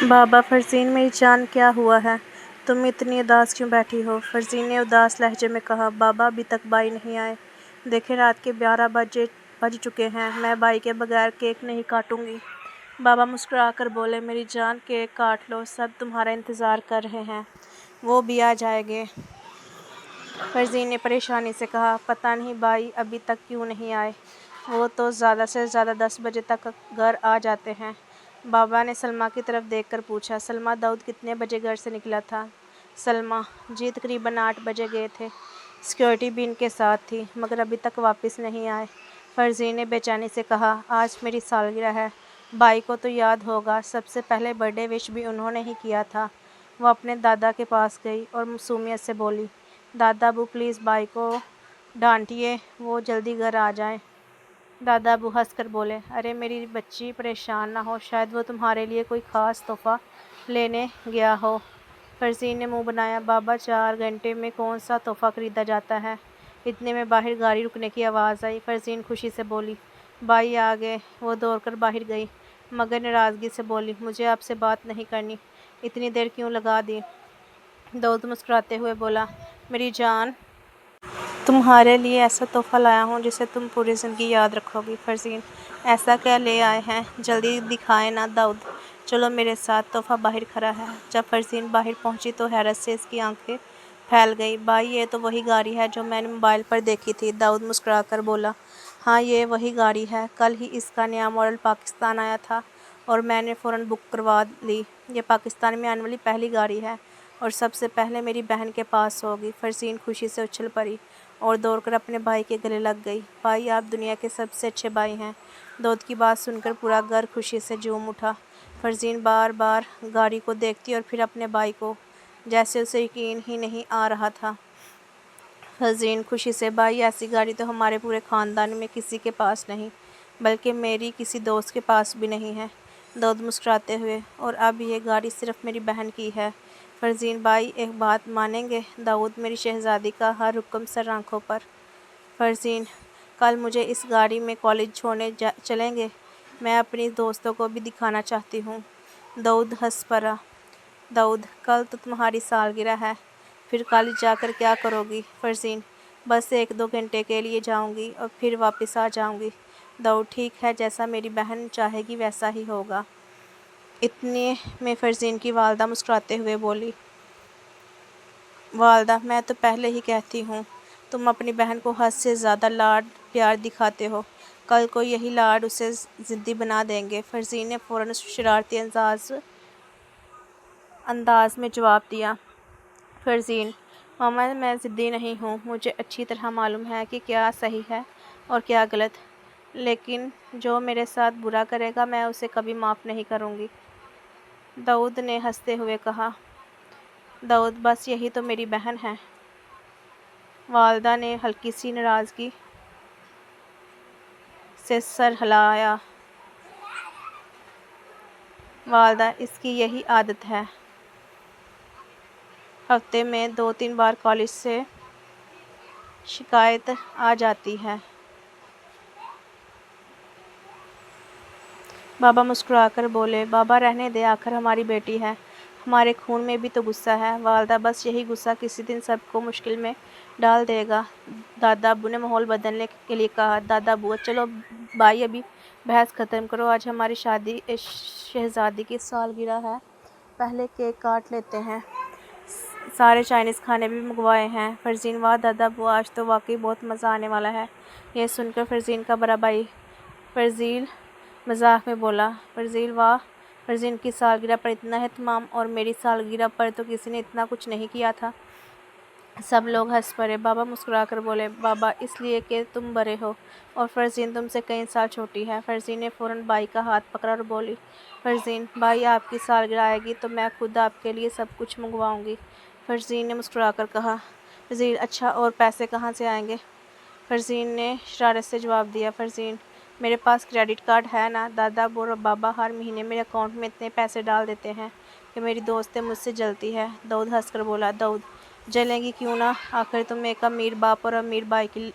بابا فرزین میری جان کیا ہوا ہے؟ تم اتنی اداس کیوں بیٹھی ہو؟ فرزین نے اداس لہجے میں کہا۔ بابا ابھی تک بائی نہیں آئے۔ دیکھیں رات کے 11 بج چکے ہیں۔ میں بائی کے بغیر کیک نہیں کاٹوں گی۔ بابا مسکرا کر بولے، میری جان کیک کاٹ لو، سب تمہارا انتظار کر رہے ہیں، وہ بھی آ جائیں گے۔ فرزین نے پریشانی سے کہا، پتہ نہیں بائی ابھی تک کیوں نہیں آئے، وہ تو زیادہ سے زیادہ 10 بجے تک گھر آ جاتے ہیں۔ بابا نے سلمیٰ کی طرف دیکھ کر پوچھا، سلمیٰ داؤد کتنے بجے گھر سے نکلا تھا؟ سلمیٰ، جی تقریباً 8 بجے گئے تھے، سیکورٹی بھی ان کے ساتھ تھی، مگر ابھی تک واپس نہیں آئے۔ فرزین نے بے چینی سے کہا، آج میری سالگرہ ہے، بائی کو تو یاد ہوگا، سب سے پہلے برتھ ڈے وش بھی انہوں نے ہی کیا تھا۔ وہ اپنے دادا کے پاس گئی اور معصومیت سے بولی، دادا ابو پلیز بائی کو ڈانٹیے، وہ جلدی گھر آ جائیں۔ دادا ابو ہنس کر بولے، ارے میری بچی پریشان نہ ہو، شاید وہ تمہارے لیے کوئی خاص تحفہ لینے گیا ہو۔ فرزین نے منہ بنایا، بابا 4 گھنٹے میں کون سا تحفہ خریدا جاتا ہے؟ اتنے میں باہر گاڑی رکنے کی آواز آئی۔ فرزین خوشی سے بولی، بائی آ گئے۔ وہ دوڑ کر باہر گئی، مگر ناراضگی سے بولی، مجھے آپ سے بات نہیں کرنی، اتنی دیر کیوں لگا دی؟ داؤد مسکراتے ہوئے بولا، میری جان، تمہارے لیے ایسا تحفہ لایا ہوں جسے تم پوری زندگی یاد رکھو گی۔ فرزین، ایسا کیا لے آئے ہیں؟ جلدی دکھائیں نا داؤد، چلو میرے ساتھ، تحفہ باہر کھڑا ہے۔ جب فرزین باہر پہنچی تو حیرت سے اس کی آنکھیں پھیل گئیں۔ بائی یہ تو وہی گاڑی ہے جو میں نے موبائل پر دیکھی تھی۔ داؤد مسکرا کر بولا، ہاں یہ وہی گاڑی ہے، کل ہی اس کا نیا ماڈل پاکستان آیا تھا اور میں نے فوراً بک کروا لی۔ یہ پاکستان میں آنے والی پہلی گاڑی ہے اور سب سے پہلے میری بہن کے پاس ہوگی۔ فرزین خوشی سے اچھل پڑی اور دوڑ کر اپنے بھائی کے گلے لگ گئی۔ بھائی آپ دنیا کے سب سے اچھے بھائی ہیں۔ داؤد کی بات سن کر پورا گھر خوشی سے جھوم اٹھا۔ فرزین بار بار گاڑی کو دیکھتی اور پھر اپنے بھائی کو، جیسے اسے یقین ہی نہیں آ رہا تھا۔ فرزین خوشی سے، بھائی ایسی گاڑی تو ہمارے پورے خاندان میں کسی کے پاس نہیں، بلکہ میری کسی دوست کے پاس بھی نہیں ہے۔ داؤد مسکراتے ہوئے، اور اب یہ گاڑی صرف میری بہن کی ہے۔ فرزین، بھائی ایک بات مانیں گے؟ داؤد، میری شہزادی کا ہر حکم سر آنکھوں پر۔ فرزین، کل مجھے اس گاڑی میں کالج چھوڑنے چلیں گے؟ میں اپنی دوستوں کو بھی دکھانا چاہتی ہوں۔ داؤد ہنس پڑا۔ داؤد، کل تو تمہاری سالگرہ ہے، پھر کالج جا کر کیا کرو گی؟ فرزین، بس 1-2 گھنٹے کے لیے جاؤں گی اور پھر واپس آ جاؤں گی۔ داؤد، ٹھیک ہے، جیسا میری بہن چاہے گی ویسا ہی ہوگا۔ اتنے میں فرزین کی والدہ مسکراتے ہوئے بولی، والدہ، میں تو پہلے ہی کہتی ہوں، تم اپنی بہن کو حد سے زیادہ لاڈ پیار دکھاتے ہو، کل کو یہی لاڈ اسے ضدی بنا دیں گے۔ فرزین نے فوراً شرارتی انداز میں جواب دیا، فرزین، ماما میں ضدی نہیں ہوں، مجھے اچھی طرح معلوم ہے کہ کیا صحیح ہے اور کیا غلط، لیکن جو میرے ساتھ برا کرے گا میں اسے کبھی معاف نہیں کروں گی۔ داؤد نے ہنستے ہوئے کہا، داؤد، بس یہی تو میری بہن ہے۔ والدہ نے ہلکی سی ناراضگی سے سر ہلایا۔ والدہ، اس کی یہی عادت ہے، ہفتے میں 2-3 بار کالج سے شکایت آ جاتی ہے۔ بابا مسکرا کر بولے، بابا رہنے دے، آخر ہماری بیٹی ہے، ہمارے خون میں بھی تو غصہ ہے۔ والدہ، بس یہی غصہ کسی دن سب کو مشکل میں ڈال دے گا۔ دادا ابو نے ماحول بدلنے کے لیے کہا، دادا ابو، چلو بھائی ابھی بحث ختم کرو، آج ہماری شہزادی کی سالگرہ ہے، پہلے کیک کاٹ لیتے ہیں، سارے چائنیز کھانے بھی منگوائے ہیں۔ فرزین، واہ دادا ابو، آج تو واقعی بہت مزہ آنے والا ہے۔ یہ سن کر فرزین کا بڑا بھائی فرزیل مذاق میں بولا، فرزیل، واہ، فرزین کی سالگرہ پر اتنا اہتمام، اور میری سالگرہ پر تو کسی نے اتنا کچھ نہیں کیا تھا۔ سب لوگ ہنس پڑے۔ بابا مسکرا کر بولے، بابا اس لیے کہ تم بڑے ہو اور فرزین تم سے کئی سال چھوٹی ہے۔ فرزین نے فوراً بھائی کا ہاتھ پکڑا اور بولی، فرزین، بھائی آپ کی سالگرہ آئے گی تو میں خود آپ کے لیے سب کچھ منگواؤں گی۔ فرزین نے مسکرا کر کہا، فرزین، اچھا اور پیسے کہاں سے آئیں گے؟ فرزین نے شرارت سے جواب دیا، فرزین، میرے پاس کریڈٹ کارڈ ہے نا۔ دادا ابو اور بابا ہر مہینے میرے اکاؤنٹ میں اتنے پیسے ڈال دیتے ہیں کہ میری دوستیں مجھ سے جلتی ہے۔ داؤد ہنس کر بولا، داؤد، جلیں گی کیوں نہ، آخر تم ایک امیر باپ اور امیر بھائی کی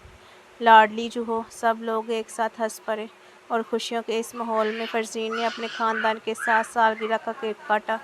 لاڈلی جو ہو۔ سب لوگ ایک ساتھ ہنس پڑے۔ اور خوشیوں کے اس ماحول میں فرزین نے اپنے خاندان کے ساتھ سالگرہ کا کیک کاٹا۔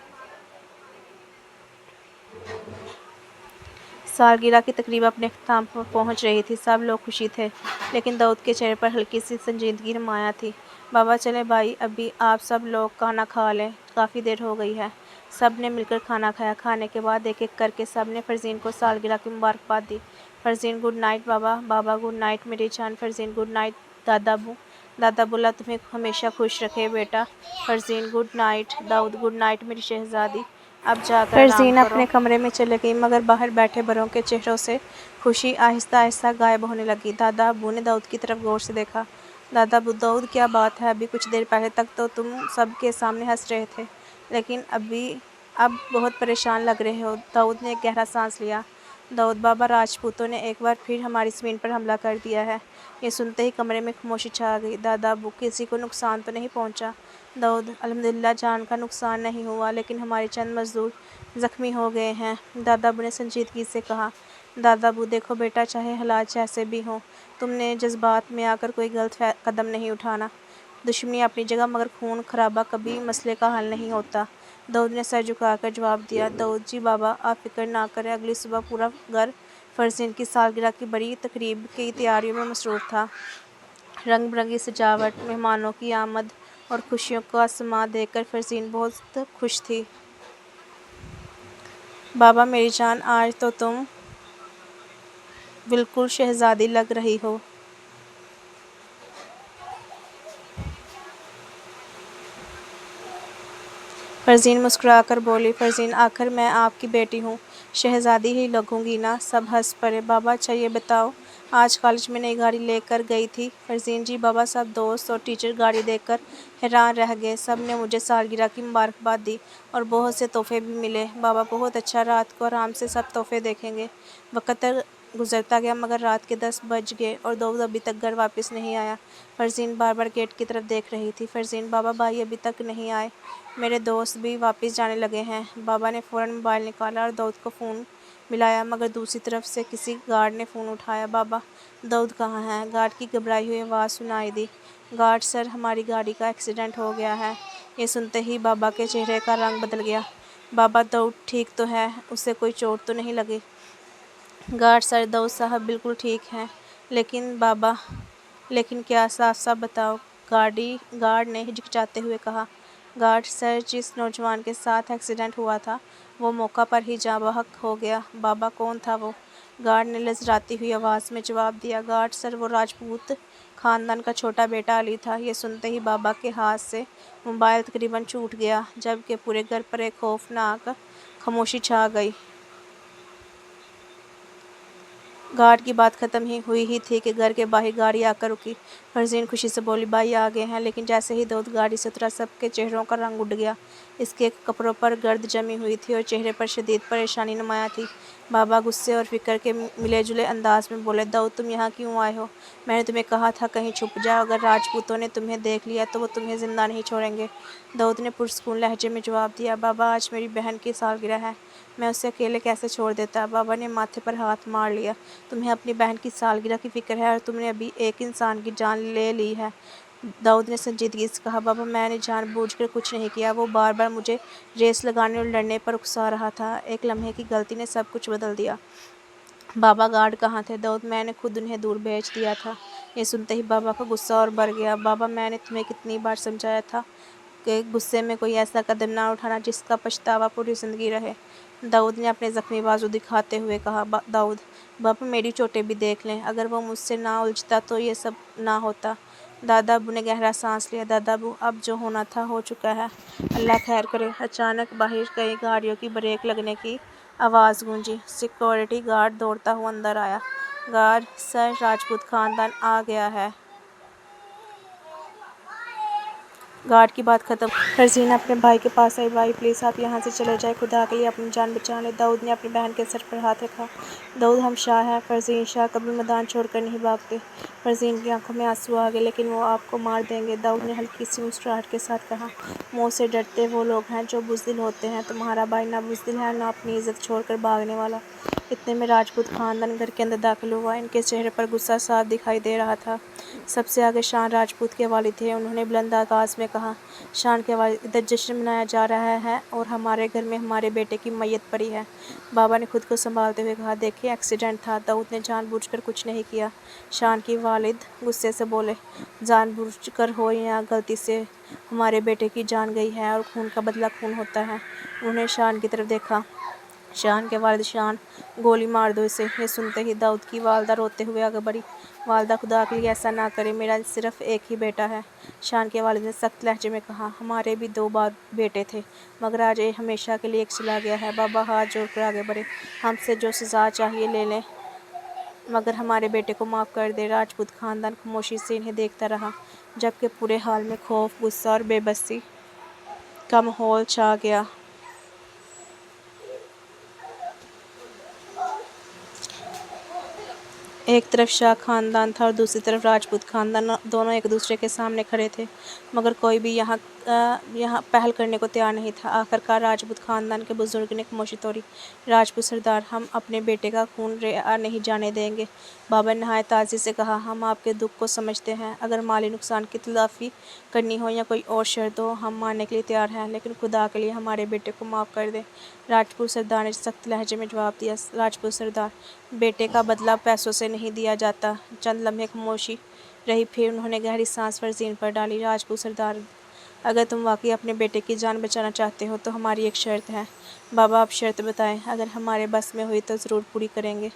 سالگرہ کی تقریب اپنے اختتام پر پہنچ رہی تھی، سب لوگ خوشی تھے، لیکن داؤد کے چہرے پر ہلکی سی سنجیدگی نمایاں تھی۔ بابا چلیں بھائی، ابھی آپ سب لوگ کھانا کھا لیں، کافی دیر ہو گئی ہے۔ سب نے مل کر کھانا کھایا۔ کھانے کے بعد ایک ایک کر کے سب نے فرزین کو سالگرہ کی مبارکباد دی۔ فرزین گڈ نائٹ بابا، بابا گڈ نائٹ میری جان، فرزین گڈ نائٹ دادا ابو، دادا ابو اللہ تمہیں ہمیشہ خوش رکھے بیٹا، فرزین گڈ نائٹ، داؤد گڈ نائٹ میری شہزادی، اب جا کر آرام کرو۔ فرزین اپنے کمرے میں چلی گئی، مگر باہر بیٹھے بڑوں کے چہروں سے خوشی آہستہ آہستہ غائب ہونے لگی۔ دادا ابو نے داؤد کی طرف غور سے دیکھا۔ دادا ابو، داؤد کیا بات ہے؟ ابھی کچھ دیر پہلے تک تو تم سب کے سامنے ہنس رہے تھے، لیکن اب بہت پریشان لگ رہے ہو۔ داؤد نے ایک گہرا سانس لیا۔ داؤد بابا، راجپوتوں نے ایک بار پھر ہماری زمین پر حملہ کر دیا ہے۔ یہ سنتے ہی کمرے میں خاموشی چھا گئی۔ دادا ابو، کسی کو نقصان تو نہیں پہنچا؟ داؤد، الحمدللہ جان کا نقصان نہیں ہوا، لیکن ہمارے چند مزدور زخمی ہو گئے ہیں، دادا ابو نے سنجیدگی سے کہا۔ دادا ابو، دیکھو بیٹا، چاہے حالات جیسے بھی ہوں، تم نے جذبات میں آ کر کوئی غلط قدم نہیں اٹھانا۔ دشمنی اپنی جگہ، مگر خون خرابہ کبھی مسئلے کا حل نہیں ہوتا۔ داؤد نے سر جھکا کر جواب دیا۔ داؤد جی بابا، آپ فکر نہ کریں، اگلی صبح پورا گھر فرزین کی سالگرہ کی بڑی تقریب کی تیاریوں میں مصروف تھا۔ رنگ برنگی سجاوٹ، مہمانوں کی آمد اور خوشیوں کا سماں دیکھ کر فرزین بہت خوش تھی۔ بابا میری جان، آج تو تم بالکل شہزادی لگ رہی ہو۔ فرزین مسکرا کر بولی۔ فرزین، آخر میں آپ کی بیٹی ہوں، شہزادی ہی لگوں گی نا؟ سب ہنس پڑے۔ بابا اچھا یہ بتاؤ، آج کالج میں نئی گاڑی لے کر گئی تھی؟ فرزین، جی بابا، سب دوست اور ٹیچر گاڑی دیکھ کر حیران رہ گئے، سب نے مجھے سالگرہ کی مبارکباد دی اور بہت سے تحفے بھی ملے۔ بابا بہت اچھا، رات کو آرام سے سب تحفے دیکھیں گے۔ وقت گزرتا گیا، مگر رات کے 10 بج گئے اور داؤد ابھی تک گھر واپس نہیں آیا۔ فرزین بار بار گیٹ کی طرف دیکھ رہی تھی۔ فرزین، بابا بھائی ابھی تک نہیں آئے، میرے دوست بھی واپس جانے لگے ہیں۔ بابا نے فوراً موبائل نکالا اور داؤد کو فون ملایا، مگر دوسری طرف سے کسی گارڈ نے فون اٹھایا۔ بابا، داؤد کہاں ہے؟ گارڈ کی گھبرائی ہوئی آواز سنائی دی۔ گارڈ سر، ہماری گاڑی کا ایکسیڈنٹ ہو گیا ہے۔ یہ سنتے ہی بابا کے چہرے کا رنگ بدل گیا۔ بابا، داؤد ٹھیک تو ہے؟ اسے کوئی چوٹ تو نہیں لگی؟ گارڈ سر، داؤد صاحب بالکل ٹھیک ہیں، لیکن کیا؟ صاف صاف بتاؤ، گارڈ نے ہچکچاتے ہوئے کہا۔ گارڈ سر، جس نوجوان کے ساتھ ایکسیڈنٹ ہوا تھا وہ موقع پر ہی جاں بحق ہو گیا۔ بابا، کون تھا وہ؟ گارڈ نے لرزاتی ہوئی آواز میں جواب دیا۔ گارڈ سر، وہ راجپوت خاندان کا چھوٹا بیٹا علی تھا۔ یہ سنتے ہی بابا کے ہاتھ سے موبائل تقریباً چھوٹ گیا، جبکہ پورے گھر پر ایک خوفناک خاموشی چھا گئی۔ گارڈ کی بات ختم ہوئی ہی تھی کہ گھر کے باہر گاڑی آ کر رکی۔ فرزین خوشی سے بولی، بھائی آ گئے ہیں، لیکن جیسے ہی داؤد گاڑی سے اترا، سب کے چہروں کا رنگ اڑ گیا۔ اس کے کپڑوں پر گرد جمی ہوئی تھی اور چہرے پر شدید پریشانی نمایاں تھی۔ بابا غصے اور فکر کے ملے جلے انداز میں بولے، داؤد تم یہاں کیوں آئے ہو؟ میں نے تمہیں کہا تھا کہیں چھپ جاؤ، اگر راجپوتوں نے تمہیں دیکھ لیا تو وہ تمہیں زندہ نہیں چھوڑیں گے۔ داؤد نے پرسکون لہجے میں جواب دیا۔ بابا، آج میری بہن کی سالگرہ ہے، میں اسے اکیلے کیسے چھوڑ دیتا؟ بابا نے ماتھے پر ہاتھ مار لیا۔ تمہیں اپنی بہن کی سالگرہ کی فکر ہے اور تم نے ابھی ایک انسان کی جان لے لی ہے۔ داؤد نے سنجیدگی سے کہا۔ بابا، میں نے جان بوجھ کر کچھ نہیں کیا، وہ بار بار مجھے ریس لگانے اور لڑنے پر اکسا رہا تھا، ایک لمحے کی غلطی نے سب کچھ بدل دیا۔ بابا، گارڈ کہاں تھے؟ داؤد، میں نے خود انہیں دور بھیج دیا تھا۔ یہ سنتے ہی بابا کا غصہ اور بڑھ گیا۔ بابا، میں نے تمہیں کتنی بار سمجھایا تھا کہ غصے میں کوئی ایسا قدم نہ اٹھانا جس کا پچھتاوا پوری زندگی رہے۔ داؤد نے اپنے زخمی بازو دکھاتے ہوئے کہا۔ داؤد، بابا میری چوٹیں بھی دیکھ لیں، اگر وہ مجھ سے نہ الجھتا تو یہ سب نہ ہوتا۔ دادا ابو نے گہرا سانس لیا۔ دادا ابو، اب جو ہونا تھا ہو چکا ہے، اللہ خیر کرے۔ اچانک باہر کئی گاڑیوں کی بریک لگنے کی آواز گونجی۔ سیکورٹی گارڈ دوڑتا ہوا اندر آیا۔ گارڈ سر، راجپوت خاندان آ گیا ہے۔ گارڈ کی بات ختم ہوئی۔ فرزین اپنے بھائی کے پاس آئی۔ بھائی پلیز آپ یہاں سے چلے جائیں، خدا کے لیے اپنی جان بچا لیں۔ داؤد نے اپنی بہن کے سر پر ہاتھ رکھا۔ داؤد، ہم شاہ ہیں، فرزین شاہ کبھی میدان چھوڑ کر نہیں بھاگتے۔ فرزین کی آنکھوں میں آنسو آ گئے، لیکن وہ آپ کو مار دیں گے، داؤد نے ہلکی سی مسکراہٹ کے ساتھ کہا۔ موت سے ڈرتے وہ لوگ ہیں جو بزدل ہوتے ہیں، تمہارا بھائی نہ بزدل ہے، نہ اپنی عزت چھوڑ کر بھاگنے والا۔ اتنے میں راجپوت خاندان گھر کے اندر داخل ہوا۔ ان کے چہرے پر غصہ صاف دکھائی دے رہا تھا۔ سب سے آگے شان راجپوت کے والد تھے۔ انہوں نے بلند آواز میں کہا، شان کے والد، ادھر جشن منایا جا رہا ہے اور ہمارے گھر میں ہمارے بیٹے کی میت پڑی ہے۔ بابا نے خود کو سنبھالتے ہوئے کہا، دیکھیں ایکسیڈنٹ تھا، داؤد نے جان بوجھ کر کچھ نہیں کیا۔ شان کے والد غصے سے بولے، جان بوجھ کر ہو یا غلطی سے ہمارے بیٹے کی جان گئی ہے اور خون کا بدلہ خون ہوتا ہے۔ انہوں نے شان کی طرف دیکھا۔ شان کے والد، شان گولی مار دو اسے۔ یہ سنتے ہی داؤد کی والدہ روتے ہوئے آگے بڑھی، والدہ خدا کے لیے ایسا نہ کریں، میرا صرف ایک ہی بیٹا ہے۔ شان کے والد نے سخت لہجے میں کہا، ہمارے بھی 2 بیٹے تھے مگر آج ایک ہمیشہ کے لیے ایک چلا گیا ہے۔ بابا ہاتھ جوڑ کر آگے بڑھے، ہم سے جو سزا چاہیے لے لیں مگر ہمارے بیٹے کو معاف کر دیں۔ راجپوت خاندان خاموشی سے انہیں دیکھتا رہا جبکہ پورے حال میں خوف، غصہ اور بے بسی کا ماحول چھا گیا۔ ایک طرف شاہ خاندان تھا اور دوسری طرف راجپوت خاندان۔ دونوں ایک دوسرے کے سامنے کھڑے تھے مگر کوئی بھی یہاں پہل کرنے کو تیار نہیں تھا۔ آخرکار راجپوت خاندان کے بزرگ نے خاموشی توڑی، راجپوت سردار، ہم اپنے بیٹے کا خون رعا نہیں جانے دیں گے۔ بابا نے نہایت تعزیت سے کہا، ہم آپ کے دکھ کو سمجھتے ہیں، اگر مالی نقصان کی تلافی کرنی ہو یا کوئی اور شرط ہو ہم ماننے کے لیے تیار ہیں، لیکن خدا کے لیے ہمارے بیٹے کو معاف کر دیں۔ راجپوت سردار نے سخت لہجے میں جواب دیا، راجپوت سردار، بیٹے کا بدلہ پیسوں سے نہیں دیا جاتا۔ چند لمحے خاموشی رہی، پھر انہوں نے گہری سانس فرزین پر ڈالی، راجپوت سردار، اگر تم واقعی اپنے بیٹے کی جان بچانا چاہتے ہو تو ہماری ایک شرط ہے۔ بابا، آپ شرط بتائیں، اگر ہمارے بس میں ہوئی تو ضرور پوری کریں گے۔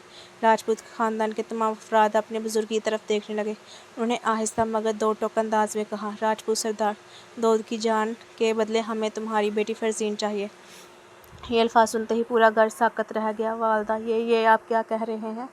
راجپوت خاندان کے تمام افراد اپنے بزرگ کی طرف دیکھنے لگے۔ انہوں نے آہستہ مگر دو ٹوک انداز میں کہا، راجپوت سردار، داؤد کی جان کے بدلے ہمیں تمہاری بیٹی فرزین چاہیے۔ یہ الفاظ سنتے ہی پورا گھر ساکت رہ گیا۔ والدہ، یہ آپ کیا کہہ رہے ہیں؟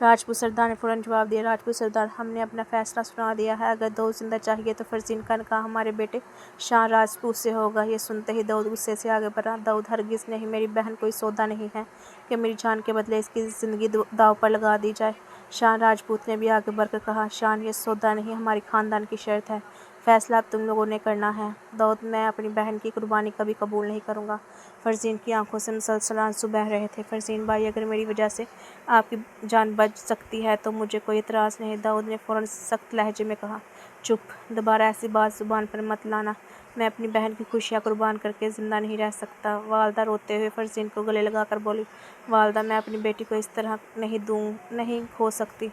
راجپوت سردار نے فوراً جواب دیا، راجپوت سردار، ہم نے اپنا فیصلہ سنا دیا ہے، اگر داؤد زندہ چاہیے تو فرزین کا نکاح ہمارے بیٹے شان راجپوت سے ہوگا۔ یہ سنتے ہی داؤد غصے سے آگے بڑھا، داؤد، ہرگز نہیں، میری بہن کوئی سودا نہیں ہے کہ میری جان کے بدلے اس کی زندگی داؤ پر لگا دی جائے۔ شان راجپوت نے بھی آگے بڑھ کر کہا، شان، یہ سودا نہیں، ہماری خاندان کی شرط ہے، فیصلہ اب تم لوگوں نے کرنا ہے۔ داؤد، میں اپنی بہن کی قربانی کبھی قبول نہیں کروں گا۔ فرزین کی آنکھوں سے مسلسل آنسو بہہ رہے تھے۔ فرزین بھائی، اگر میری وجہ سے آپ کی جان بچ سکتی ہے تو مجھے کوئی اعتراض نہیں۔ داؤد نے فوراً سخت لہجے میں کہا، چپ، دوبارہ ایسی بات زبان پر مت لانا، میں اپنی بہن کی خوشیاں قربان کر کے زندہ نہیں رہ سکتا۔ والدہ روتے ہوئے فرزین کو گلے لگا کر بولی، والدہ، میں اپنی بیٹی کو اس طرح نہیں کھو سکتی۔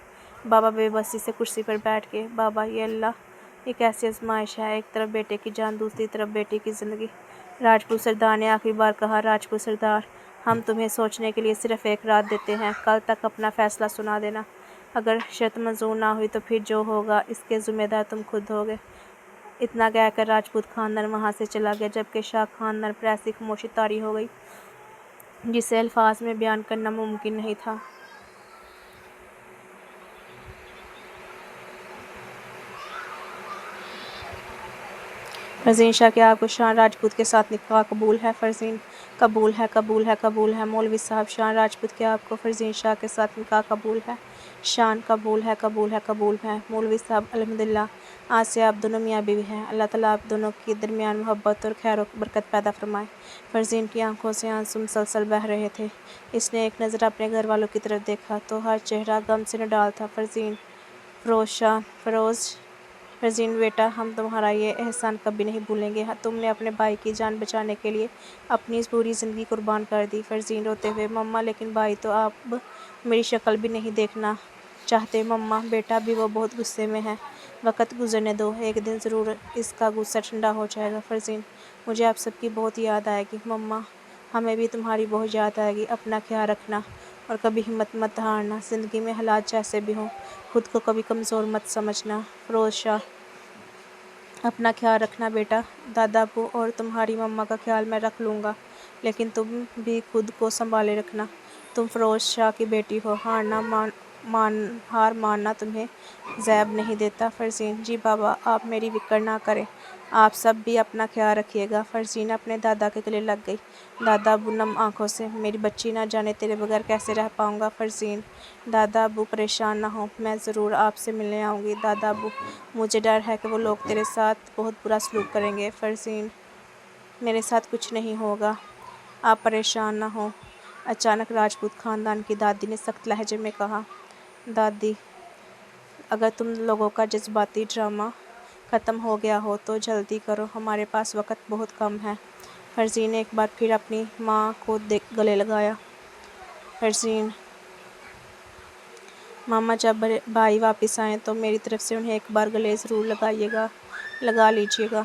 بابا بے بسی سے کرسی پر بیٹھ گئے۔ بابا، یہ کیسی آزمائش ہے، ایک طرف بیٹے کی جان، دوسری طرف بیٹی کی زندگی۔ راجپوت سردار نے آخری بار کہا، راجپوت سردار، ہم تمہیں سوچنے کے لیے صرف ایک رات دیتے ہیں، کل تک اپنا فیصلہ سنا دینا، اگر شرط منظور نہ ہوئی تو پھر جو ہوگا اس کے ذمہ دار تم خود ہوگے۔ اتنا کہہ کر راجپوت خاندان وہاں سے چلا گیا جبکہ شاہ خاندان پر ایسی خاموشی طاری ہو گئی جسے الفاظ میں بیان کرنا ممکن نہیں تھا۔ فرزین شاہ، کیا آپ کو شان راجپوت کے ساتھ نکاح قبول ہے؟ فرزین، قبول ہے، قبول ہے، قبول ہے۔ مولوی صاحب، شان راجپوت، کیا آپ کو فرزین شاہ کے ساتھ نکاح قبول ہے؟ شان، قبول ہے، قبول ہے، قبول ہے۔ مولوی صاحب، الحمدللہ، آج سے آپ دونوں میاں بیوی ہیں، اللہ تعالیٰ آپ دونوں کے درمیان محبت اور خیر و برکت پیدا فرمائے۔ فرزین کی آنکھوں سے آنسو مسلسل بہہ رہے تھے۔ اس نے ایک نظر اپنے گھر والوں کی طرف دیکھا تو ہر چہرہ غم سے نڈال تھا۔ فرزین بیٹا، ہم تمہارا یہ احسان کبھی نہیں بھولیں گے، تم نے اپنے بھائی کی جان بچانے کے لیے اپنی پوری زندگی قربان کر دی۔ فرزین روتے ہوئے، مما، لیکن بھائی تو اب میری شکل بھی نہیں دیکھنا چاہتے۔ مما، بیٹا بھی وہ بہت غصے میں ہے، وقت گزرنے دو، ایک دن ضرور اس کا غصہ ٹھنڈا ہو جائے گا۔ فرزین، مجھے آپ سب کی بہت یاد آئے گی۔ مما، ہمیں بھی تمہاری بہت یاد آئے گی، اپنا خیال رکھنا اور کبھی ہمت مت ہارنا، زندگی میں حالات جیسے بھی ہوں خود کو کبھی کمزور مت سمجھنا۔ فیروز شاہ، اپنا خیال رکھنا بیٹا، دادا ابو اور تمہاری مما کا خیال میں رکھ لوں گا، لیکن تم بھی خود کو سنبھالے رکھنا، تم فیروز شاہ کی بیٹی ہو، ہار ماننا تمہیں زیب نہیں دیتا۔ فرزین، جی بابا، آپ میری فکر نہ کریں، آپ سب بھی اپنا خیال رکھیے گا۔ فرزین اپنے دادا کے گلے لگ گئی۔ دادا ابو نم آنکھوں سے، میری بچی، نہ جانے تیرے بغیر کیسے رہ پاؤں گا۔ فرزین، دادا ابو پریشان نہ ہوں، میں ضرور آپ سے ملنے آؤں گی۔ دادا ابو، مجھے ڈر ہے کہ وہ لوگ تیرے ساتھ بہت برا سلوک کریں گے۔ فرزین، میرے ساتھ کچھ نہیں ہوگا، آپ پریشان نہ ہوں، اچانک راجپوت خاندان کی دادی نے سخت لہجے میں کہا، دادی، اگر تم لوگوں کا جذباتی ڈرامہ ختم ہو گیا ہو تو جلدی کرو، ہمارے پاس وقت بہت کم ہے۔ فرزین نے ایک بار پھر اپنی ماں کو گلے لگایا۔ فرزین، ماما جب بھائی واپس آئیں تو میری طرف سے انہیں ایک بار گلے ضرور لگا لیجیے گا۔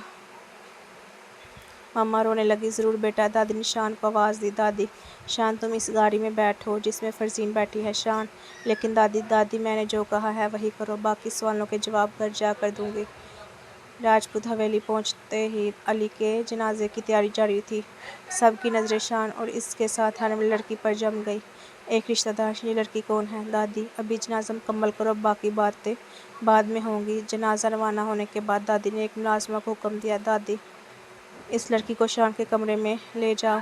ماما رونے لگی۔ ضرور بیٹا، دادی نے شان کو آواز دی۔ دادی، شان تم اس گاڑی میں بیٹھو جس میں فرزین بیٹھی ہے۔ شان، لیکن دادی میں نے جو کہا ہے وہی کرو، باقی سوالوں کے جواب گھر جا کر دوں گی۔ راجپوت حویلی پہنچتے ہی علی کے جنازے کی تیاری جاری تھی۔ سب کی نظریں شان اور اس کے ساتھ آنے والی لڑکی پر جم گئی۔ ایک رشتہ دار، یہ لڑکی کون ہے؟ دادی، ابھی جنازہ مکمل کرو، باقی باتیں بعد میں ہوں گی۔ جنازہ روانہ ہونے کے بعد دادی نے ایک ملازمہ کو حکم دیا، دادی، اس لڑکی کو شان کے کمرے میں لے جاؤ،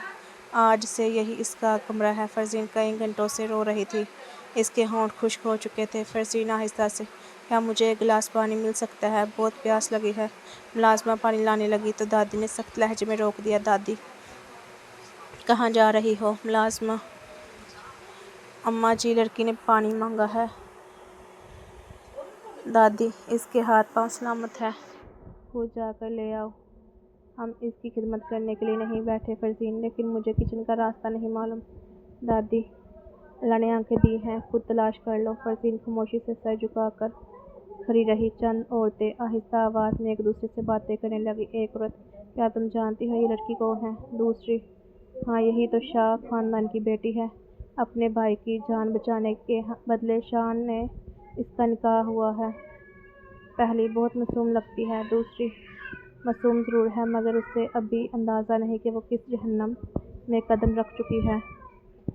آج سے یہی اس کا کمرہ ہے۔ فرزین کئی گھنٹوں سے رو رہی تھی، اس کے ہونٹ خشک ہو چکے تھے۔ فرزین آہستہ سے، کیا مجھے ایک گلاس پانی مل سکتا ہے؟ بہت پیاس لگی ہے۔ ملازمہ پانی لانے لگی تو دادی نے سخت لہجے میں روک دیا۔ دادی، کہاں جا رہی ہو؟ ملازمہ، اماں جی، لڑکی نے پانی مانگا ہے۔ دادی، اس کے ہاتھ پاؤں سلامت ہے، خود جا کر لے آؤ، ہم اس کی خدمت کرنے کے لیے نہیں بیٹھے۔ فرزین، لیکن مجھے کچن کا راستہ نہیں معلوم۔ دادی، اللہ نے آنکھیں دی ہیں، خود تلاش کر لو۔ فرزین خاموشی سے سر جھکا کر کھڑی رہی۔ چند عورتیں آہستہ آواز میں ایک دوسرے سے باتیں کرنے لگیں۔ ایک عورت، کیا تم جانتی ہو یہ لڑکی کون ہے؟ دوسری، ہاں، یہی تو شاہ خاندان کی بیٹی ہے، اپنے بھائی کی جان بچانے کے بدلے شان نے اس کا نکاح ہوا ہے۔ پہلی، بہت معصوم لگتی ہے۔ دوسری، معصوم ضرور ہے مگر اسے ابھی اندازہ نہیں کہ وہ کس جہنم میں قدم رکھ چکی ہے۔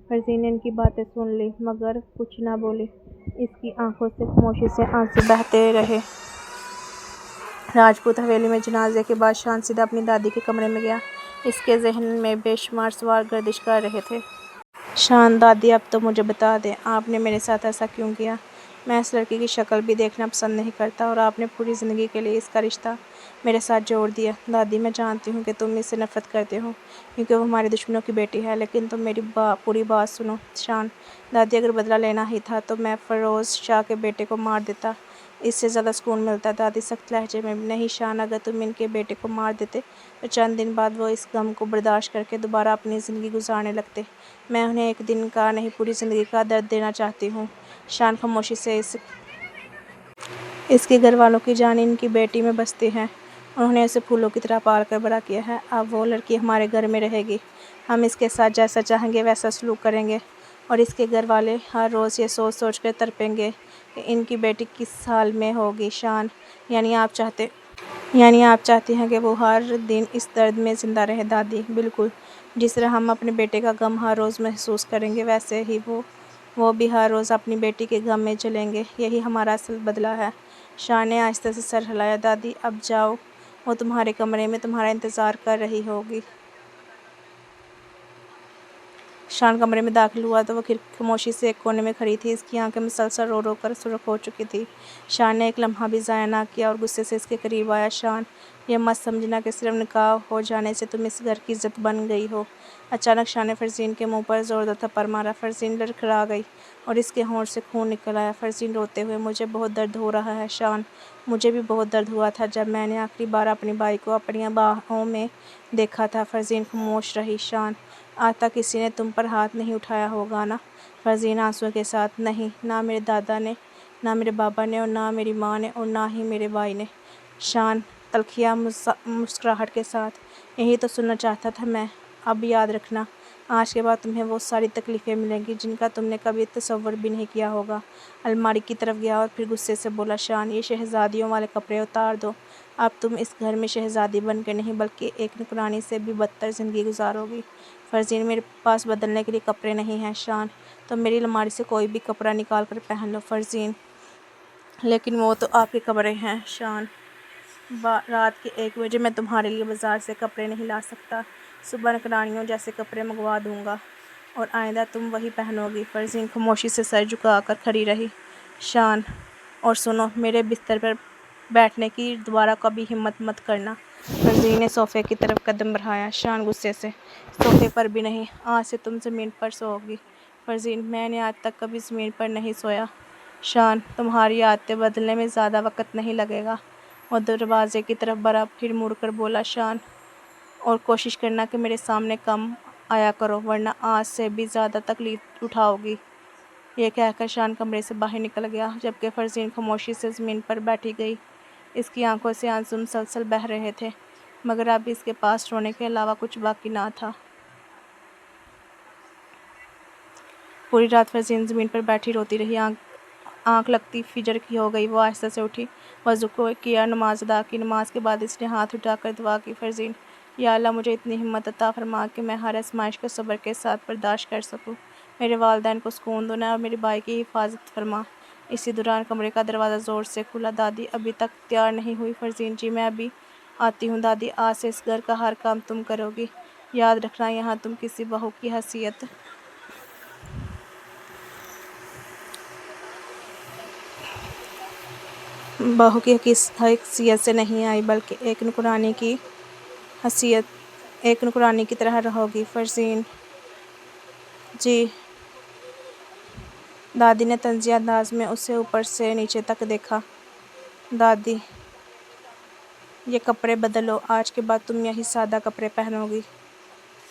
فرزین نے ان کی باتیں سن لی مگر کچھ نہ بولی، اس کی آنکھوں سے خاموشی سے آنسو بہتے رہے۔ راجپوت حویلی میں جنازے کے بعد شان سیدھا اپنی دادی کے کمرے میں گیا۔ اس کے ذہن میں بے شمار سوال گردش کر رہے تھے۔ شان، دادی، اب تو مجھے بتا دیں، آپ نے میرے ساتھ ایسا کیوں کیا؟ میں اس لڑکی کی شکل بھی دیکھنا پسند نہیں کرتا اور آپ نے پوری زندگی کے لیے اس کا رشتہ میرے ساتھ جوڑ دیا۔ دادی، میں جانتی ہوں کہ تم اس سے نفرت کرتے ہو کیونکہ وہ ہمارے دشمنوں کی بیٹی ہے، لیکن تم میری پوری بات سنو۔ شان، دادی، اگر بدلہ لینا ہی تھا تو میں فیروز شاہ کے بیٹے کو مار دیتا، اس سے زیادہ سکون ملتا۔ دادی سخت لہجے میں، نہیں شان، اگر تم ان کے بیٹے کو مار دیتے تو چند دن بعد وہ اس غم کو برداشت کر کے دوبارہ اپنی زندگی گزارنے لگتے۔ میں انہیں ایک دن کا نہیں، پوری زندگی کا درد دینا چاہتی ہوں۔ شان خاموشی سے، اس کے گھر والوں کی جان ان کی بیٹی میں بستی ہے، انہوں نے اسے پھولوں کی طرح پال کر بڑا کیا ہے، اب وہ لڑکی ہمارے گھر میں رہے گی، ہم اس کے ساتھ جیسا چاہیں گے ویسا سلوک کریں گے، اور اس کے گھر والے ہر روز یہ سوچ سوچ کر تڑپیں گے کہ ان کی بیٹی کس حال میں ہوگی۔ شان، یعنی آپ چاہتی ہیں کہ وہ ہر دن اس درد میں زندہ رہے؟ دادی، بالکل، جس طرح ہم اپنے بیٹے کا غم ہر روز محسوس کریں گے ویسے ہی وہ بھی ہر روز اپنی بیٹی کے غم میں جلیں گے، یہی ہمارا اصل بدلہ ہے۔ شان نے آہستہ سے سر ہلایا۔ دادی، اب جاؤ، وہ تمہارے کمرے میں تمہارا انتظار کر رہی ہوگی۔ شان کمرے میں داخل ہوا تو وہ خاموشی سے ایک کونے میں کھڑی تھی، اس کی آنکھیں مسلسل رو رو کر سرخ ہو چکی تھیں۔ شان نے ایک لمحہ بھی ضائع نہ کیا اور غصے سے اس کے قریب آیا۔ شان، یہ مت سمجھنا کہ صرف نکاح ہو جانے سے تم اس گھر کی عزت بن گئی ہو۔ اچانک شان نے فرزین کے منہ پر زوردار تھپڑ مارا۔ فرزین لڑکھڑا گئی اور اس کے ہونٹ سے خون نکل آیا۔ فرزین روتے ہوئے، مجھے بہت درد ہو رہا ہے شان، مجھے بھی بہت درد ہوا تھا جب میں نے آخری بار اپنے بھائی کو اپنی باہوں میں دیکھا تھا۔ فرزین خاموش رہی۔ شان، آج تک کسی نے تم پر ہاتھ نہیں اٹھایا ہوگا نا؟ فرزین آنسوؤں کے ساتھ، نہیں، نہ میرے دادا نے، نہ میرے بابا نے، اور نہ میری ماں نے، اور نہ ہی میرے بھائی نے۔ شان تلخیہ مسکراہٹ کے ساتھ، یہی تو سننا چاہتا تھا میں۔ اب یاد رکھنا، آج کے بعد تمہیں وہ ساری تکلیفیں ملیں گی جن کا تم نے کبھی تصور بھی نہیں کیا ہوگا۔ الماری کی طرف گیا اور پھر غصے سے بولا، شان، یہ شہزادیوں والے کپڑے اتار دو، اب تم اس گھر میں شہزادی بن کر نہیں بلکہ ایک نوکرانی سے بھی بدتر زندگی گزارو گی۔ فرزین، میرے پاس بدلنے کے لیے کپڑے نہیں ہیں۔ شان، تم میری الماری سے کوئی بھی کپڑا نکال کر پہن لو۔ فرزین، لیکن وہ تو آپ کے کپڑے ہیں۔ شان، رات کے 1 بجے میں تمہارے لیے بازار سے کپڑے نہیں لا سکتا، صبح نوکرانیوں جیسے کپڑے منگوا دوں گا اور آئندہ تم وہی پہنو گی۔ فرزین خاموشی سے سر جھکا کر کھڑی رہی۔ شان، اور سنو، میرے بستر پر بیٹھنے کی دوبارہ کبھی ہمت مت کرنا، فرزین نے صوفے کی طرف قدم بڑھایا۔ شان غصے سے، صوفے پر بھی نہیں، آج سے تم زمین پر سو گی۔ فرزین، میں نے آج تک کبھی زمین پر نہیں سویا۔ شان، تمہاری عادتیں بدلنے میں زیادہ وقت نہیں لگے گا۔ وہ دروازے کی طرف بڑھا، پھر مڑ کر بولا، شان، اور کوشش کرنا کہ میرے سامنے کم آیا کرو، ورنہ آج سے بھی زیادہ تکلیف اٹھاؤ گی۔ یہ کہہ کر شان کمرے سے باہر نکل گیا، جبکہ فرزین خاموشی سے زمین پر بیٹھی گئی۔ اس کی آنکھوں سے آنسو مسلسل بہہ رہے تھے، مگر اب اس کے پاس رونے کے علاوہ کچھ باقی نہ تھا۔ پوری رات فرزین زمین پر بیٹھی روتی رہی۔ آنکھ لگتی فجر کی ہو گئی۔ وہ آہستہ سے اٹھی، وضو کیا، نماز ادا کی۔ نماز کے بعد اس نے ہاتھ اٹھا کر دعا کی، فرزین، یا اللہ، مجھے اتنی ہمت عطا فرما کہ میں ہر آزمائش کو صبر کے ساتھ برداشت کر سکوں۔ میرے والدین کو سکون دینا اور میرے بھائی کی حفاظت فرما۔ اسی دوران کمرے کا دروازہ زور سے کھلا۔ دادی ابھی تک تیار نہیں ہوئی؟ فرزین، جی میں ابھی آتی ہوں دادی، آج سے اس گھر کا ہر کام تم کرو گی۔ یاد رکھنا، یہاں تم کسی بہو کی حیثیت سے نہیں آئی، بلکہ ایک نوکرانی کی طرح رہو گی۔ فرزین، جی۔ دادی نے طنزیہ انداز میں اسے اوپر سے نیچے تک دیکھا۔ دادی، یہ کپڑے بدلو، آج کے بعد تم یہی سادہ کپڑے پہنو گی۔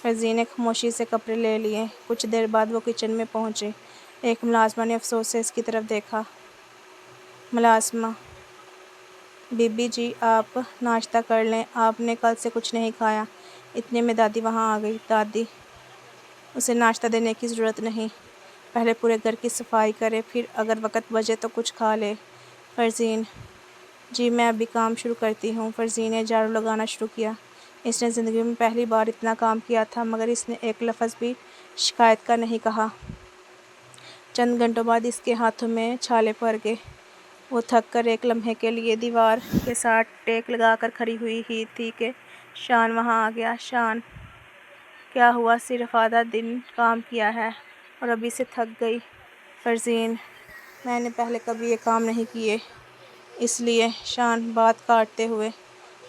فرزین نے خاموشی سے کپڑے لے لیے۔ کچھ دیر بعد وہ کچن میں پہنچی۔ ایک ملازمہ نے افسوس سے اس کی طرف دیکھا۔ ملازمہ، بی بی جی، آپ ناشتہ کر لیں، آپ نے کل سے کچھ نہیں کھایا۔ اتنے میں دادی وہاں آ گئی۔ دادی، اسے ناشتہ دینے کی ضرورت نہیں، پہلے پورے گھر کی صفائی کرے، پھر اگر وقت بچے تو کچھ کھا لے۔ فرزین، جی میں ابھی کام شروع کرتی ہوں۔ فرزین نے جھاڑو لگانا شروع کیا۔ اس نے زندگی میں پہلی بار اتنا کام کیا تھا، مگر اس نے ایک لفظ بھی شکایت کا نہیں کہا۔ چند گھنٹوں بعد اس کے ہاتھوں میں چھالے پڑ گئے۔ وہ تھک کر ایک لمحے کے لیے دیوار کے ساتھ ٹیک لگا کر کھڑی ہوئی ہی تھی کہ شان وہاں آ گیا۔ شان، کیا ہوا؟ صرف آدھا دن کام کیا ہے اور ابھی سے تھک گئی؟ فرزین، میں نے پہلے کبھی یہ کام نہیں کیے، اس لیے۔ شان بات کاٹتے ہوئے،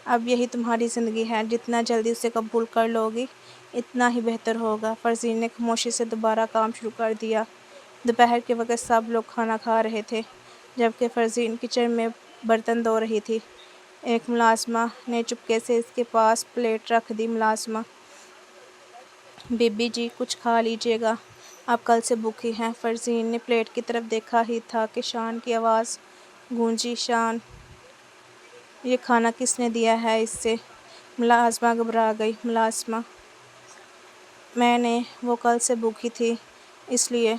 اب یہی تمہاری زندگی ہے، جتنا جلدی اسے قبول کر لو گی اتنا ہی بہتر ہوگا۔ فرزین نے خاموشی سے دوبارہ کام شروع کر دیا۔ دوپہر کے وقت سب لوگ کھانا کھا رہے تھے، جبکہ فرزین کچن میں برتن دھو رہی تھی۔ ایک ملازمہ نے چپکے سے اس کے پاس پلیٹ رکھ دی۔ ملازمہ، بی بی جی، کچھ کھا لیجیے گا، آپ کل سے بھوکی ہیں۔ فرزین نے پلیٹ کی طرف دیکھا ہی تھا کہ شان کی آواز گونجی، شان، یہ کھانا کس نے دیا ہے اسے؟ ملازمہ گھبرا گئی۔ ملازمہ، میں نے، وہ کل سے بھوکی تھی، اس لیے۔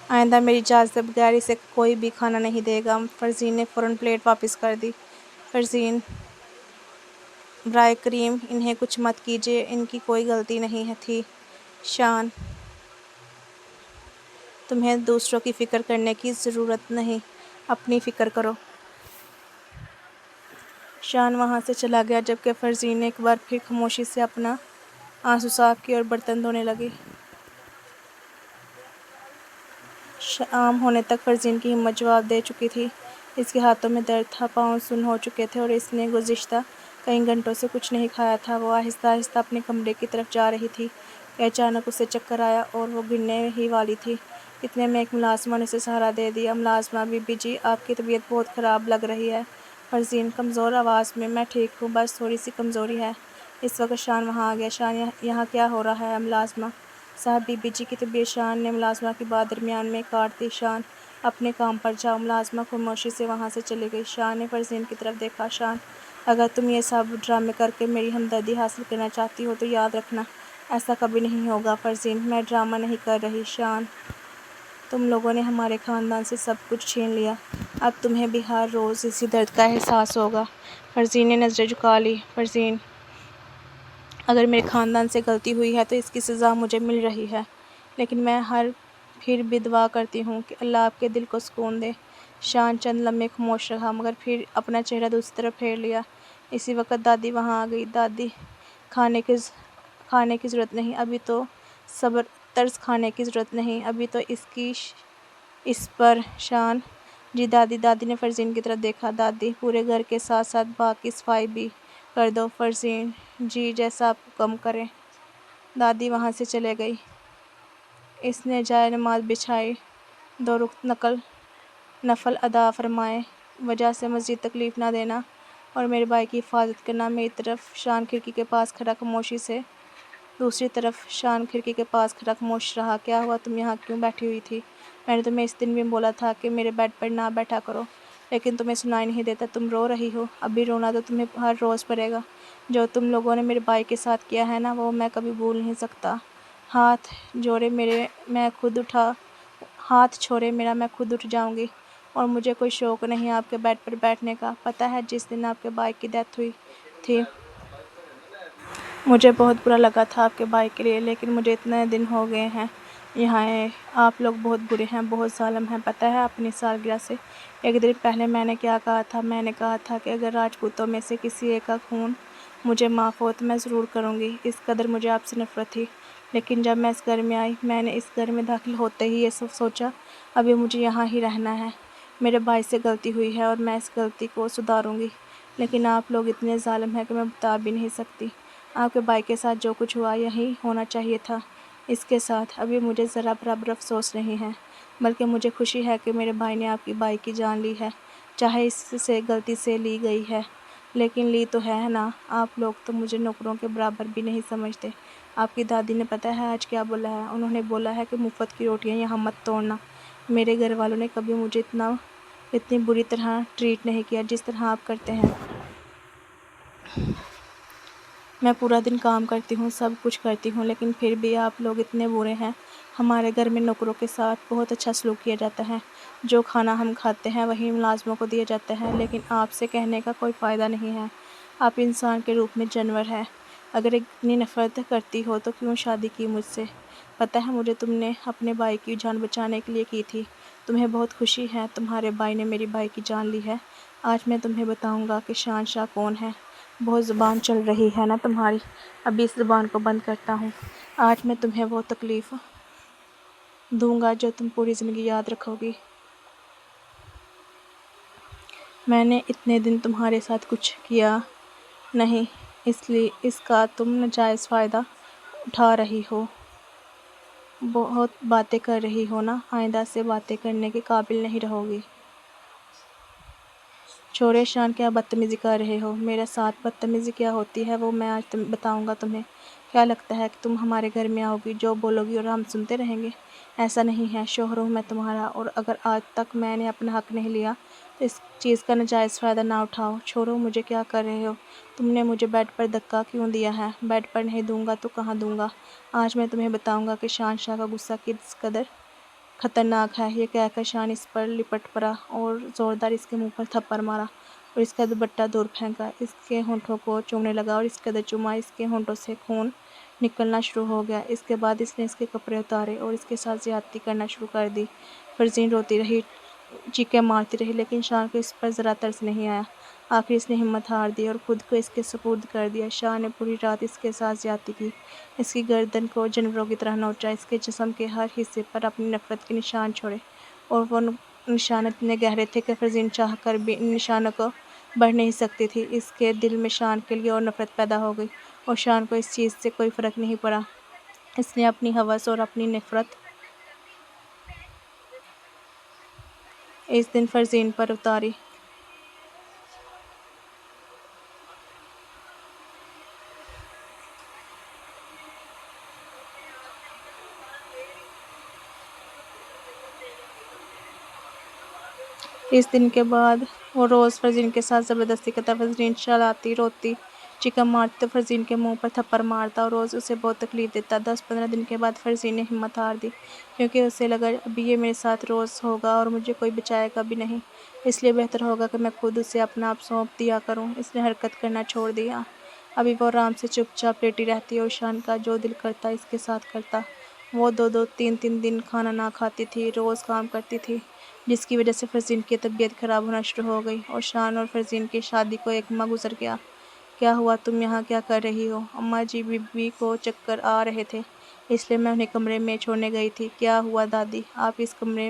آئندہ میری اجازت کے بغیر اسے کوئی بھی کھانا نہیں دے گا۔ فرزین نے فوراً پلیٹ واپس کر دی۔ فرزین، برائے کریم انہیں کچھ مت کیجیے، ان کی کوئی غلطی نہیں تھی۔ شان، تمہیں دوسروں کی فکر کرنے کی ضرورت نہیں، اپنی فکر کرو۔ شان وہاں سے چلا گیا، جبکہ فرزین نے ایک بار پھر خاموشی سے اپنا آنسو صاف کیے اور برتن دھونے لگی۔ شام ہونے تک فرزین کی ہمت جواب دے چکی تھی۔ اس کے ہاتھوں میں درد تھا، پاؤں سن ہو چکے تھے اور اس نے گزشتہ کئی گھنٹوں سے کچھ نہیں کھایا تھا۔ وہ آہستہ آہستہ اپنے کمرے کی طرف جا رہی تھی کہ اچانک اسے چکر آیا اور وہ گرنے ہی والی تھی۔ اتنے میں ایک ملازمہ نے اسے سہارا دے دیا۔ ملازمہ، بی بی جی، آپ کی طبیعت بہت خراب لگ رہی ہے۔ فرزین کمزور آواز میں ٹھیک ہوں، بس تھوڑی سی کمزوری ہے۔ اس وقت شان وہاں آ گیا۔ شان، یہاں کیا ہو رہا ہے؟ ملازمہ صاحب، بی بی جی کی طبیعت۔ شان نے ملازمہ کی بات درمیان میں کاٹ دی۔ شان، اپنے کام پر جاؤ۔ ملازمہ خاموشی سے وہاں سے چلی گئی۔ شان نے فرزین کی طرف دیکھا۔ شان، اگر تم یہ سب ڈرامے کر کے میری ہمدردی حاصل کرنا چاہتی ہو تو یاد رکھنا ایسا کبھی نہیں ہوگا۔ فرزین، میں ڈرامہ نہیں کر رہی۔ شان، تم لوگوں نے ہمارے خاندان سے سب کچھ چھین لیا، اب تمہیں بھی ہر روز اسی درد کا احساس ہوگا۔ فرزین نے نظریں جھکا لیں۔ فرزین، اگر میرے خاندان سے غلطی ہوئی ہے تو اس کی سزا مجھے مل رہی ہے، لیکن میں پھر بھی دعا کرتی ہوں کہ اللہ آپ کے دل کو سکون دے۔ شان چند لمحے خاموش رہا، مگر پھر اپنا چہرہ دوسری طرف پھیر لیا۔ اسی وقت دادی وہاں آ گئی۔ دادی، کھانے کی ضرورت نہیں، ابھی تو ترس کھانے کی ضرورت نہیں، ابھی تو اس پر۔ شان، جی دادی۔ دادی نے فرزین کی طرف دیکھا۔ دادی پورے گھر کے ساتھ ساتھ باغ کی صفائی بھی کر دو۔ فرزین جی جیسا آپ کو کم کریں۔ دادی وہاں سے چلے گئی۔ اس نے جائے نماز بچھائی، 2 رکن نفل ادا فرمائے، وجہ سے مزید تکلیف نہ دینا اور میرے بھائی کی حفاظت کرنا۔ میری طرف شان کھڑکی کے پاس کھڑا خاموشی سے، دوسری طرف شان کھڑکی کے پاس کھڑا خاموش رہا۔ کیا ہوا؟ تم یہاں کیوں بیٹھی ہوئی تھی؟ میں نے تمہیں اس دن بھی بولا تھا کہ میرے بیڈ پر نہ بیٹھا کرو، لیکن تمہیں سنائی نہیں دیتا۔ تم رو رہی ہو۔ ابھی رونا تو تمہیں ہر روز پڑے گا۔ جو تم لوگوں نے میرے بھائی کے ساتھ کیا ہے نا، وہ میں کبھی بھول نہیں سکتا۔ ہاتھ چھوڑے میرا، میں خود اٹھ جاؤں گی، اور مجھے کوئی شوق نہیں آپ کے بیڈ پر بیٹھنے کا۔ پتہ ہے جس دن آپ کے بھائی کی ڈیتھ ہوئی تھی، مجھے بہت برا لگا تھا آپ کے بھائی کے لیے، لیکن مجھے اتنے دن ہو گئے ہیں یہاں آئے۔ آپ لوگ بہت برے ہیں، بہت ظالم ہیں۔ پتہ ہے اپنی سالگرہ سے 1 دن پہلے میں نے کیا کہا تھا؟ میں نے کہا تھا کہ اگر راجپوتوں میں سے کسی ایک کا خون مجھے معاف ہو تو میں ضرور کروں گی۔ اس قدر مجھے آپ سے نفرت تھی، لیکن جب میں اس گھر میں آئی، میں نے اس گھر میں داخل ہوتے ہی یہ سوچا ابھی مجھے یہاں ہی رہنا ہے۔ میرے بھائی سے غلطی ہوئی ہے اور میں اس غلطی کو سدھاروں گی، لیکن آپ لوگ اتنے ظالم ہیں کہ میں بتا بھی نہیں سکتی۔ آپ کے بھائی کے ساتھ جو کچھ ہوا یہی ہونا چاہیے تھا اس کے ساتھ۔ ابھی مجھے ذرا برابر افسوس نہیں ہے، بلکہ مجھے خوشی ہے کہ میرے بھائی نے آپ کی بھائی کی جان لی ہے، چاہے اس سے غلطی سے لی گئی ہے، لیکن لی تو ہے نا۔ آپ لوگ تو مجھے نوکروں کے برابر بھی نہیں سمجھتے۔ آپ کی دادی نے پتہ ہے آج کیا بولا ہے؟ انہوں نے بولا ہے کہ مفت کی روٹیاں یہاں مت توڑنا۔ میرے گھر والوں نے کبھی مجھے اتنی بری طرح ٹریٹ نہیں کیا جس طرح آپ کرتے ہیں۔ میں پورا دن کام کرتی ہوں، سب کچھ کرتی ہوں، لیکن پھر بھی آپ لوگ اتنے برے ہیں۔ ہمارے گھر میں نوکروں کے ساتھ بہت اچھا سلوک کیا جاتا ہے۔ جو کھانا ہم کھاتے ہیں وہی ملازموں کو دیا جاتا ہے، لیکن آپ سے کہنے کا کوئی فائدہ نہیں ہے۔ آپ انسان کے روپ میں جانور ہیں۔ اگر اتنی نفرت کرتی ہو تو کیوں شادی کی مجھ سے؟ پتہ ہے مجھے تم نے اپنے بھائی کی جان بچانے کے لیے کی تھی۔ تمہیں بہت خوشی ہے تمہارے بھائی نے میری بھائی کی جان لی ہے۔ آج میں تمہیں بتاؤں گا کہ شہنشاہ کون ہے۔ بہت زبان چل رہی ہے نا تمہاری، ابھی اس زبان کو بند کرتا ہوں۔ آج میں تمہیں وہ تکلیف دوں گا جو تم پوری زندگی یاد رکھو گی۔ میں نے اتنے دن تمہارے ساتھ کچھ کیا نہیں، اس کا تم ناجائز فائدہ اٹھا رہی ہو۔ بہت باتیں کر رہی ہو نا، آئندہ سے باتیں کرنے کے قابل نہیں رہو گی۔ چھوڑے شان، کیا بدتمیزی کر رہے ہو؟ میرے ساتھ بدتمیزی کیا ہوتی ہے وہ میں آج بتاؤں گا تمہیں۔ کیا لگتا ہے کہ تم ہمارے گھر میں آؤ گی، جو بولو گی اور ہم سنتے رہیں گے؟ ایسا نہیں ہے، شوہر ہوں میں تمہارا، اور اگر آج تک میں نے اپنا حق نہیں لیا تو اس چیز کا ناجائز فائدہ نہ اٹھاؤ۔ چھوڑو مجھے، کیا کر رہے ہو؟ تم نے مجھے بیڈ پر دھکا کیوں دیا ہے؟ بیڈ پر نہیں دوں گا تو کہاں دوں گا؟ آج میں تمہیں بتاؤں گا کہ شہنشاہ کا غصہ کس قدر خطرناک ہے۔ یہ کہہ کر شان اس پر لپٹ پڑا اور زوردار اس کے منہ پر تھپڑ مارا اور اس کا دوپٹہ دور پھینکا، اس کے ہونٹوں کو چومنے لگا اور اس قدر چوما اس کے ہونٹوں سے خون نکلنا شروع ہو گیا۔ اس کے بعد اس نے اس کے کپڑے اتارے اور اس کے ساتھ زیادتی کرنا شروع کر دی۔ فرزین روتی رہی، چیخیں مارتی رہی، لیکن شان کو اس پر ذرا ترس نہیں آیا۔ آخر اس نے ہمت ہار دی اور خود کو اس کے سپرد کر دیا۔ شان نے پوری رات اس کے ساتھ زیادتی کی، اس کی گردن کو جانوروں کی طرح نوچا، اس کے جسم کے ہر حصے پر اپنی نفرت کے نشان چھوڑے، اور وہ نشان اتنے گہرے تھے کہ فرزین چاہ کر بھی ان نشانوں کو بڑھ نہیں سکتی تھی۔ اس کے دل میں شان کے لیے اور نفرت پیدا ہو گئی، اور شان کو اس چیز سے کوئی فرق نہیں پڑا۔ اس نے اپنی ہوس اور اپنی نفرت اس دن فرزین پر اتاری۔ اس دن کے بعد وہ روز فرزین کے ساتھ زبردستی کرتا۔ فرزین چلاتی، روتی، چیخیں مارتی تو فرزین کے منہ پر تھپڑ مارتا اور روز اسے بہت تکلیف دیتا۔ 10-15 دن کے بعد فرزین نے ہمت ہار دی، کیونکہ اسے لگا ابھی یہ میرے ساتھ روز ہوگا اور مجھے کوئی بچائے گا بھی نہیں، اس لیے بہتر ہوگا کہ میں خود اسے اپنا آپ سونپ دیا کروں۔ اس نے حرکت کرنا چھوڑ دیا۔ ابھی وہ آرام سے چپ چاپ لیٹی رہتی اور شان کا جو دل کرتا اس کے ساتھ کرتا۔ وہ 2-3 دن کھانا نہ کھاتی تھی، روز کام کرتی تھی، جس کی وجہ سے فرزین کی طبیعت خراب ہونا شروع ہو گئی، اور شان اور فرزین کی شادی کو 1 ماہ گزر گیا۔ کیا ہوا؟ تم یہاں کیا کر رہی ہو؟ اماں جی، بی بی کو چکر آ رہے تھے، اس لیے میں انہیں کمرے میں چھوڑنے گئی تھی۔ کیا ہوا دادی؟ آپ اس کمرے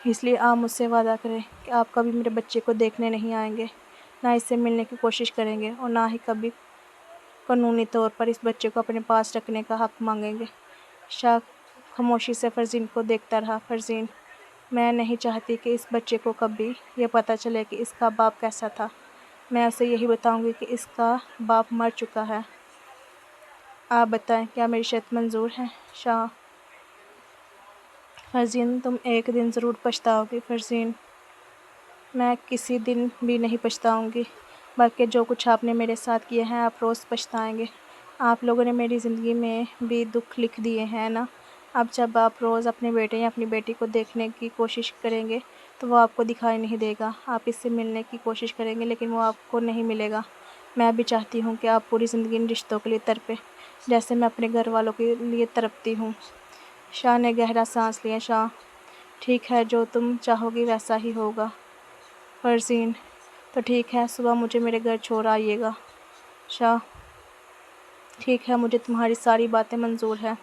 اس لیے آپ مجھ سے وعدہ کریں کہ آپ کبھی میرے بچے کو دیکھنے نہیں آئیں گے، نہ اس سے ملنے کی کوشش کریں گے اور نہ ہی کبھی قانونی طور پر اس بچے کو اپنے پاس رکھنے کا حق مانگیں گے۔ شاہ خاموشی سے فرزین کو دیکھتا رہا۔ فرزین، میں نہیں چاہتی کہ اس بچے کو کبھی یہ پتہ چلے کہ اس کا باپ کیسا تھا۔ میں اسے یہی بتاؤں گی کہ اس کا باپ مر چکا ہے۔ آپ بتائیں، کیا میری شرط منظور ہے؟ شاہ: فرزین، تم ایک دن ضرور پچھتاؤ گی۔ فرزین: میں کسی دن بھی نہیں پچھتاؤں گی، بلکہ جو کچھ آپ نے میرے ساتھ کیا ہے آپ روز پچھتائیں گے۔ آپ لوگوں نے میری زندگی میں بھی دکھ لکھ دیے ہیں نا۔ اب جب آپ روز اپنے بیٹے یا اپنی بیٹی کو دیکھنے کی کوشش کریں گے تو وہ آپ کو دکھائی نہیں دے گا۔ آپ اس سے ملنے کی کوشش کریں گے لیکن وہ آپ کو نہیں ملے گا۔ میں بھی چاہتی ہوں کہ آپ پوری زندگی ان رشتوں کے لیے تڑپیں، جیسے میں اپنے گھر والوں کے لیے تڑپتی ہوں۔ شاہ نے گہرا سانس لیا۔ شاہ: ٹھیک ہے، جو تم چاہو گی ویسا ہی ہوگا۔ فرزین: تو ٹھیک ہے، صبح مجھے میرے گھر چھوڑ آئیے گا۔ شاہ: ٹھیک ہے، مجھے تمہاری ساری باتیں منظور ہیں،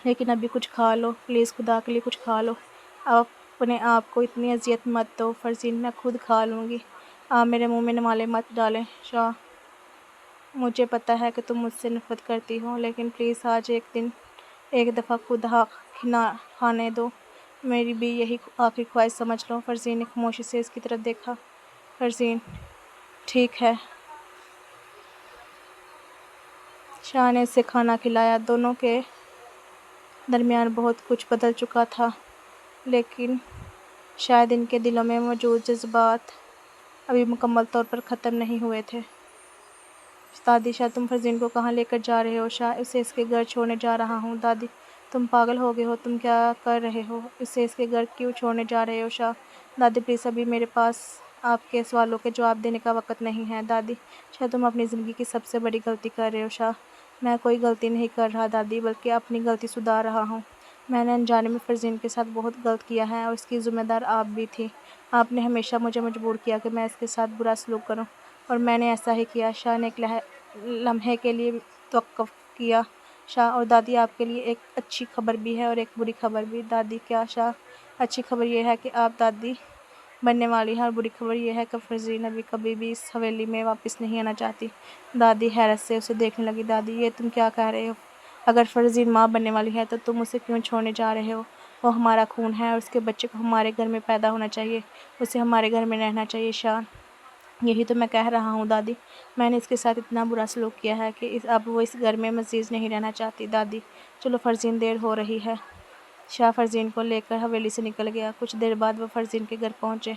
لیکن ابھی کچھ کھا لو پلیز، خدا کے لیے کچھ کھا لو۔ آپ اپنے آپ کو اتنی اذیت مت دو۔ فرزین: میں خود کھا لوں گی، آپ میرے منہ میں نوالے مت ڈالیں۔ شاہ: مجھے پتہ ہے کہ تم مجھ سے نفرت کرتی ہو، لیکن پلیز آج ایک دفعہ خود کھانے دو، میری بھی یہی آخری خواہش سمجھ لو۔ فرزین نے خاموشی سے اس کی طرف دیکھا۔ فرزین: ٹھیک ہے۔ شاہ نے اسے کھانا کھلایا۔ دونوں کے درمیان بہت کچھ بدل چکا تھا، لیکن شاید ان کے دلوں میں موجود جذبات ابھی مکمل طور پر ختم نہیں ہوئے تھے۔ دادی، شاہ تم فرزین کو کہاں لے کر جا رہے ہو؟ شاہ: اسے اس کے گھر چھوڑنے جا رہا ہوں۔ دادی: تم پاگل ہو گئے ہو، تم کیا کر رہے ہو؟ اسے اس کے گھر کیوں چھوڑنے جا رہے ہو؟ شاہ: دادی پلیز، ابھی میرے پاس آپ کے سوالوں کے جواب دینے کا وقت نہیں ہے۔ دادی: شاہ تم اپنی زندگی کی سب سے بڑی غلطی کر رہے ہو۔ شاہ: میں کوئی غلطی نہیں کر رہا دادی، بلکہ اپنی غلطی سدھار رہا ہوں۔ میں نے انجانے میں فرزین کے ساتھ بہت غلط کیا ہے اور اس کی ذمہ دار آپ بھی تھی۔ آپ نے ہمیشہ مجھے مجبور کیا کہ میں اس کے ساتھ برا سلوک کروں، اور میں نے ایسا ہی کیا۔ شاہ نے ایک لمحے کے لیے توقف کیا۔ شاہ: اور دادی، آپ کے لیے ایک اچھی خبر بھی ہے اور ایک بری خبر بھی۔ دادی: کیا؟ شاہ: اچھی خبر یہ ہے کہ آپ دادی بننے والی ہیں، اور بری خبر یہ ہے کہ فرزین ابھی کبھی بھی اس حویلی میں واپس نہیں آنا چاہتی۔ دادی حیرت سے اسے دیکھنے لگی۔ دادی: یہ تم کیا کہہ رہے ہو؟ اگر فرزین ماں بننے والی ہے تو تم اسے کیوں چھوڑنے جا رہے ہو؟ وہ ہمارا خون ہے اور اس کے بچے کو ہمارے گھر میں پیدا ہونا چاہیے، اسے ہمارے گھر میں رہنا چاہیے۔ شاہ: یہی تو میں کہہ رہا ہوں دادی، میں نے اس کے ساتھ اتنا برا سلوک کیا ہے کہ اب وہ اس گھر میں مزید نہیں رہنا چاہتی۔ دادی: چلو فرزین، دیر ہو رہی ہے۔ شاہ فرزین کو لے کر حویلی سے نکل گیا۔ کچھ دیر بعد وہ فرزین کے گھر پہنچے۔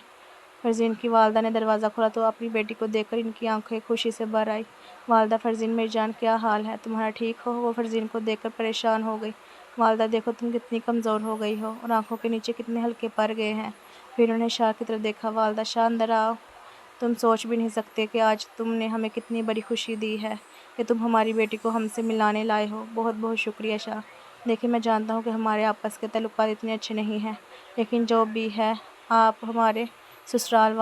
فرزین کی والدہ نے دروازہ کھولا تو اپنی بیٹی کو دیکھ کر ان کی آنکھیں خوشی سے بھر آئیں۔ والدہ: فرزین میری جان، کیا حال ہے تمہارا، ٹھیک ہو؟ وہ فرزین کو دیکھ کر پریشان ہو گئی۔ والدہ: دیکھو تم کتنی کمزور ہو گئی ہو اور آنکھوں کے نیچے کتنے ہلکے پڑ گئے ہیں۔ پھر انہوں نے شاہ کی طرف دیکھا۔ والدہ: شاہ اندر آؤ، تم سوچ بھی نہیں سکتے کہ آج تم نے ہمیں کتنی بڑی خوشی دی ہے کہ تم ہماری بیٹی کو ہم سے ملانے لائے ہو۔ بہت بہت شکریہ شاہ۔ دیکھیں، میں جانتا ہوں کہ ہمارے آپس کے تعلقات اتنے اچھے نہیں ہیں، لیکن جو بھی ہے آپ ہمارے سسرال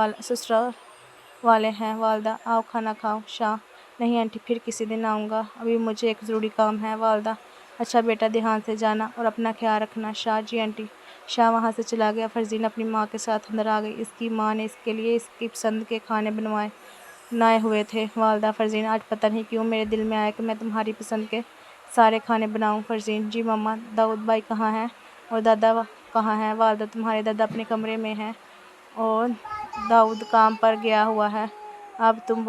والے ہیں۔ والدہ: آؤ کھانا کھاؤ۔ شاہ: نہیں آنٹی، پھر کسی دن آؤں گا، ابھی مجھے ایک ضروری کام ہے۔ والدہ: اچھا بیٹا، دھیان سے جانا اور اپنا خیال رکھنا۔ شاہ: جی آنٹی۔ شاہ وہاں سے چلا گیا۔ فرزین اپنی ماں کے ساتھ اندر آ گئی۔ اس کی ماں نے اس کے لیے اس کی پسند کے کھانے بنائے ہوئے تھے۔ والدہ: فرزین، آج پتہ نہیں کیوں میرے دل میں آیا کہ میں تمہاری پسند کے سارے کھانے بناؤں۔ فرزین: جی ماما۔ داؤد بھائی کہاں ہیں اور دادا کہاں ہیں؟ والدہ: تمہارے دادا اپنے کمرے میں ہیں اور داؤد کام پر گیا ہوا ہے۔ اب تو وہ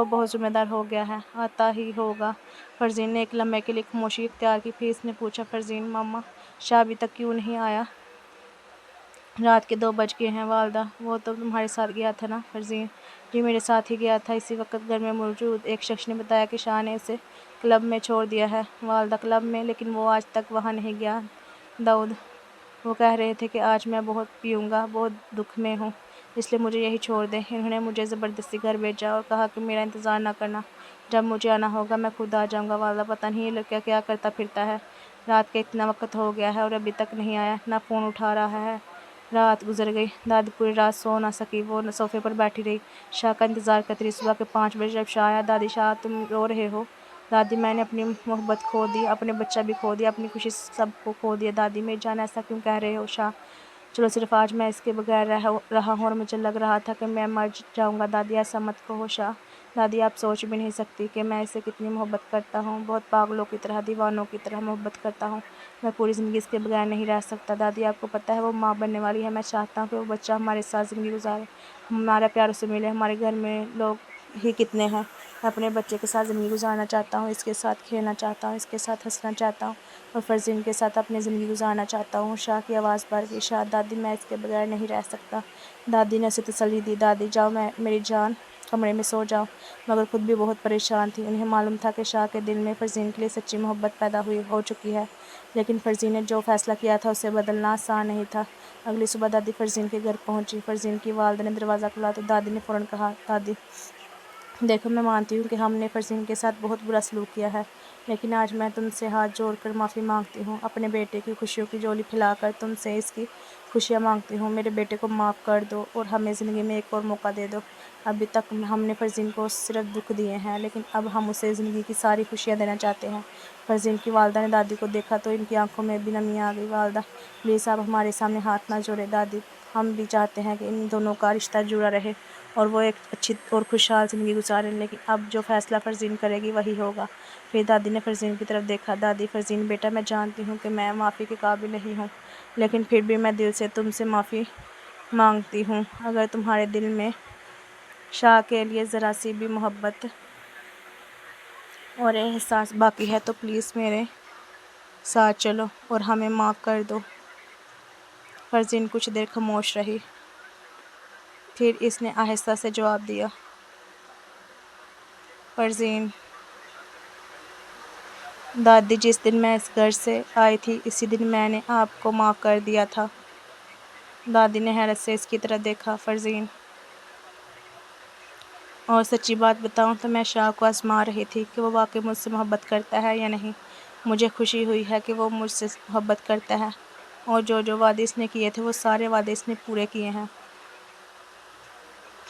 بہت ذمہ دار ہو گیا ہے، آتا ہی ہوگا۔ فرزین نے ایک لمحے کے لیے خاموشی اختیار کی، پھر اس نے پوچھا: فرزین ماما، شاہ ابھی تک کیوں نہیں آیا؟ رات کے 2 بج گئے ہیں۔ والدہ: وہ تو تمہارے ساتھ گیا تھا نا؟ فرزین: جی میرے ساتھ ہی گیا تھا۔ اسی وقت گھر میں موجود ایک شخص نے بتایا کہ شاہ نے اسے کلب میں چھوڑ دیا ہے۔ والدہ: کلب میں؟ لیکن وہ آج تک وہاں نہیں گیا۔ داؤد: وہ کہہ رہے تھے کہ آج میں بہت پیوں گا، بہت دکھ میں ہوں، اس لیے مجھے یہیں چھوڑ دیں۔ انہوں نے مجھے زبردستی گھر بھیجا اور کہا کہ میرا انتظار نہ کرنا، جب مجھے آنا ہوگا میں خود آ جاؤں گا۔ والدہ: پتہ نہیں یہ لڑکا کیا کرتا پھرتا ہے، رات کا اتنا وقت ہو گیا ہے اور ابھی تک نہیں آیا، نہ فون اٹھا رہا ہے۔ رات گزر گئی، دادی پوری رات سو نہ سکی، وہ صوفے پر بیٹھی رہی، شاہ کا انتظار کرتی رہی۔ صبح کے 5 بجے جب شاہ آیا: دادی، شاہ تم رو رہے ہو؟ دادی میں نے اپنی محبت کھو دی، اپنے بچہ بھی کھو دیا، اپنی خوشی سب کو کھو دیا۔ دادی میری جان ایسا کیوں کہہ رہے ہو شاہ؟ چلو صرف آج میں اس کے بغیر رہا ہوں اور مجھے لگ رہا تھا کہ میں مر جاؤں گا۔ دادی ایسا مت کہو شاہ، دادی آپ سوچ بھی نہیں سکتی کہ میں اسے کتنی محبت کرتا ہوں، بہت پاگلوں کی طرح، دیوانوں کی طرح محبت کرتا ہوں۔ میں پوری زندگی اس کے بغیر نہیں رہ سکتا۔ دادی آپ کو پتہ ہے وہ ماں بننے والی ہے، میں چاہتا ہوں کہ وہ بچہ ہمارے ساتھ زندگی گزارے، ہمارا پیار اسے ملے۔ ہمارے گھر میں لوگ ہی کتنے ہیں، میں اپنے بچے کے ساتھ زندگی گزارنا چاہتا ہوں، اس کے ساتھ کھیلنا چاہتا ہوں، اس کے ساتھ ہنسنا چاہتا ہوں اور فرزین کے ساتھ اپنی زندگی گزارنا چاہتا ہوں۔ شاہ کی آواز بھر گئی، شاہ دادی میں اس کے بغیر نہیں رہ سکتا۔ دادی نے اسے تسلی دی، دادی جاؤ میری جان، کمرے میں سو جاؤ، مگر خود بھی بہت پریشان تھی۔ انہیں معلوم تھا کہ شاہ کے دل میں فرزین کے لیے سچی محبت پیدا ہو چکی ہے، لیکن فرزین نے جو فیصلہ کیا تھا اسے بدلنا آسان نہیں تھا۔ اگلی صبح دادی فرزین کے گھر پہنچی۔ فرزین کی والدہ نے دروازہ کھولا تو دادی نے فوراً کہا، دادی دیکھو میں مانتی ہوں کہ ہم نے فرزین کے ساتھ بہت برا سلوک کیا ہے، لیکن آج میں تم سے ہاتھ جوڑ کر معافی مانگتی ہوں۔ اپنے بیٹے کی خوشیوں کی جھولی پھیلا کر تم سے اس کی خوشیاں مانگتی ہوں۔ میرے بیٹے کو معاف کر دو اور ہمیں زندگی میں ایک اور موقع دے دو۔ ابھی تک ہم نے فرزین کو صرف دکھ دیے ہیں، لیکن اب ہم اسے زندگی کی ساری خوشیاں دینا چاہتے ہیں۔ فرزین کی والدہ نے دادی کو دیکھا تو ان کی آنکھوں میں بھی نمی آ گئی۔ والدہ پلیز آپ ہمارے سامنے ہاتھ نہ جوڑیں دادی، ہم بھی چاہتے ہیں کہ ان دونوں کا رشتہ جڑا رہے اور وہ ایک اچھی اور خوشحال زندگی گزاریں، لیکن اب جو فیصلہ فرزین کرے گی وہی ہوگا۔ پھر دادی نے فرزین کی طرف دیکھا، دادی فرزین بیٹا میں جانتی ہوں کہ میں معافی کے قابل نہیں ہوں، لیکن پھر بھی میں دل سے تم سے معافی مانگتی ہوں۔ اگر تمہارے دل میں شاہ کے لیے ذرا سی بھی محبت اور احساس باقی ہے تو پلیز میرے ساتھ چلو اور ہمیں معاف کر دو۔ فرزین کچھ دیر خاموش رہی، پھر اس نے آہستہ سے جواب دیا، فرزین دادی جس دن میں اس گھر سے آئی تھی اسی دن میں نے آپ کو معاف کر دیا تھا۔ دادی نے حیرت سے اس کی طرف دیکھا، فرزین اور سچی بات بتاؤں تو میں شاہ کو آزما رہی تھی کہ وہ واقعی مجھ سے محبت کرتا ہے یا نہیں۔ مجھے خوشی ہوئی ہے کہ وہ مجھ سے محبت کرتا ہے اور جو وعدے اس نے کیے تھے وہ سارے وعدے اس نے پورے کیے ہیں۔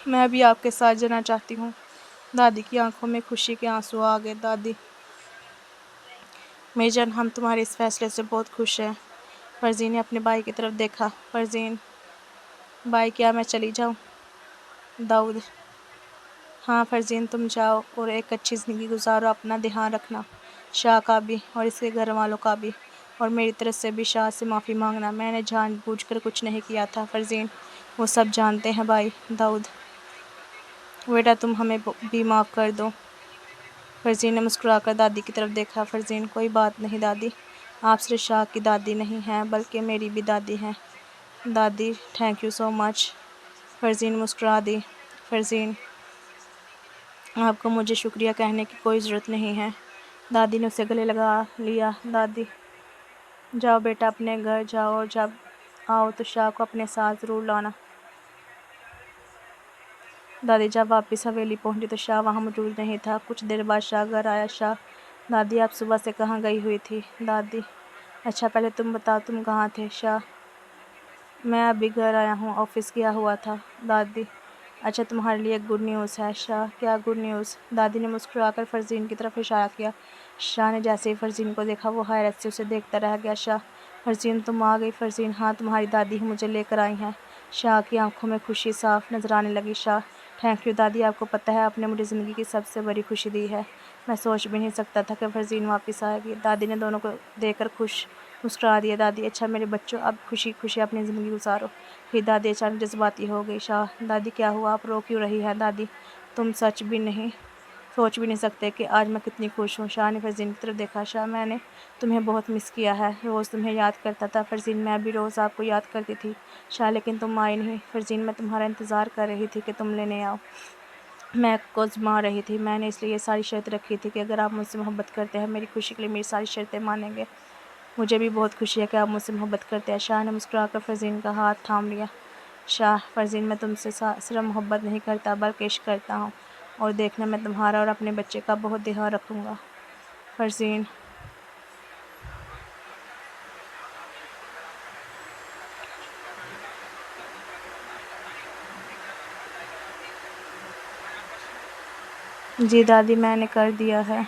میں بھی آپ کے ساتھ جانا چاہتی ہوں۔ دادی کی آنکھوں میں خوشی کے آنسو آ گئے۔ دادی میری جان، ہم تمہارے اس فیصلے سے بہت خوش ہیں۔ فرزین نے اپنے بھائی کی طرف دیکھا، فرزین بھائی کیا میں چلی جاؤں؟ داؤد ہاں فرزین تم جاؤ اور ایک اچھی زندگی گزارو، اپنا دھیان رکھنا، شاہ کا بھی اور اس کے گھر والوں کا بھی، اور میری طرف سے بھی شاہ سے معافی مانگنا، میں نے جان بوجھ کر کچھ نہیں کیا تھا۔ فرزین وہ سب جانتے ہیں بھائی۔ داؤد بیٹا تم ہمیں بھی معاف کر دو۔ فرزین نے مسکرا کر دادی کی طرف دیکھا، فرزین کوئی بات نہیں دادی، آپ صرف شاہ کی دادی نہیں ہیں بلکہ میری بھی دادی ہیں۔ دادی تھینک یو سو مچ۔ فرزین مسکرا دی، فرزین آپ کو مجھے شکریہ کہنے کی کوئی ضرورت نہیں ہے۔ دادی نے اسے گلے لگا لیا، دادی جاؤ بیٹا اپنے گھر جاؤ اور جب آؤ تو شاہ کو اپنے ساتھ ضرور لانا۔ دادی جب واپس حویلی پہنچی تو شاہ وہاں موجود نہیں تھا۔ کچھ دیر بعد شاہ گھر آیا۔ شاہ دادی آپ صبح سے کہاں گئی ہوئی تھی؟ دادی اچھا پہلے تم بتاؤ تم کہاں تھے؟ شاہ میں ابھی گھر آیا ہوں، آفس گیا ہوا تھا۔ دادی اچھا تمہارے لیے ایک گڈ نیوز ہے۔ شاہ کیا گڈ نیوز؟ دادی نے مسکرا کر فرزین کی طرف اشارہ کیا۔ شاہ نے جیسے ہی فرزین کو دیکھا وہ حیرت سے اسے دیکھتا رہ گیا۔ شاہ فرزین تم آ گئی؟ فرزین ہاں تمہاری دادی ہی مجھے لے کر آئی ہیں۔ شاہ کی آنکھوں میں خوشی صاف نظر آنے لگی۔ شاہ تھینک یو دادی، آپ کو پتہ ہے آپ نے مجھے زندگی کی سب سے بڑی خوشی دی ہے، میں سوچ بھی نہیں سکتا تھا کہ فرزین واپس آئے گی۔ دادی نے دونوں کو دیکھ کر خوش مسکرا دیا۔ دادی اچھا میرے بچوں اب خوشی خوشی اپنی زندگی گزارو۔ پھر دادی اچانک جذباتی ہو گئی۔ شاہ دادی کیا ہوا؟ آپ رو کیوں رہی ہیں؟ دادی تم سوچ بھی نہیں سکتے کہ آج میں کتنی خوش ہوں۔ شاہ نے فرزین کی طرف دیکھا، شاہ میں نے تمہیں بہت مس کیا ہے، روز تمہیں یاد کرتا تھا۔ فرزین میں بھی روز آپ کو یاد کرتی تھی شاہ، لیکن تم آئی نہیں۔ فرزین میں تمہارا انتظار کر رہی تھی کہ تم لینے آؤ، میں کو آزما رہی تھی، میں نے اس لیے یہ ساری شرط رکھی تھی کہ اگر آپ مجھ سے محبت کرتے ہیں میری خوشی کے لیے میری ساری شرطیں مانیں گے۔ مجھے بھی بہت خوشی ہے کہ آپ مجھ سے محبت کرتے ہیں۔ شاہ نے مسکرا کر فرزین کا ہاتھ تھام لیا۔ شاہ فرزین میں تم سے صرف محبت نہیں کرتا بلکہ عشق کرتا ہوں، اور دیکھنا میں تمہارا اور اپنے بچے کا بہت دھیان رکھوں گا۔ فرزین جی دادی میں نے کر دیا ہے۔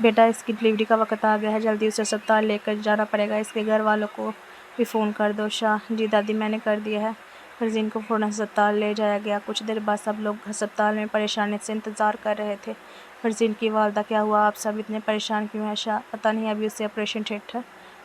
بیٹا اس کی ڈلیوری کا وقت آ گیا ہے، جلدی اسے اسپتال لے کر جانا پڑے گا، اس کے گھر والوں کو بھی فون کر دو۔ شاہ: جی دادی میں نے کر دیا ہے۔ فرزین کو فوراً ہسپتال لے جایا گیا۔ کچھ دیر بعد سب لوگ ہسپتال میں پریشانی سے انتظار کر رہے تھے۔ فرزین کی والدہ: کیا ہوا؟ آپ سب اتنے پریشان کیوں ہیں؟ شاہ: پتہ نہیں، ابھی اسے آپریشن تھیٹر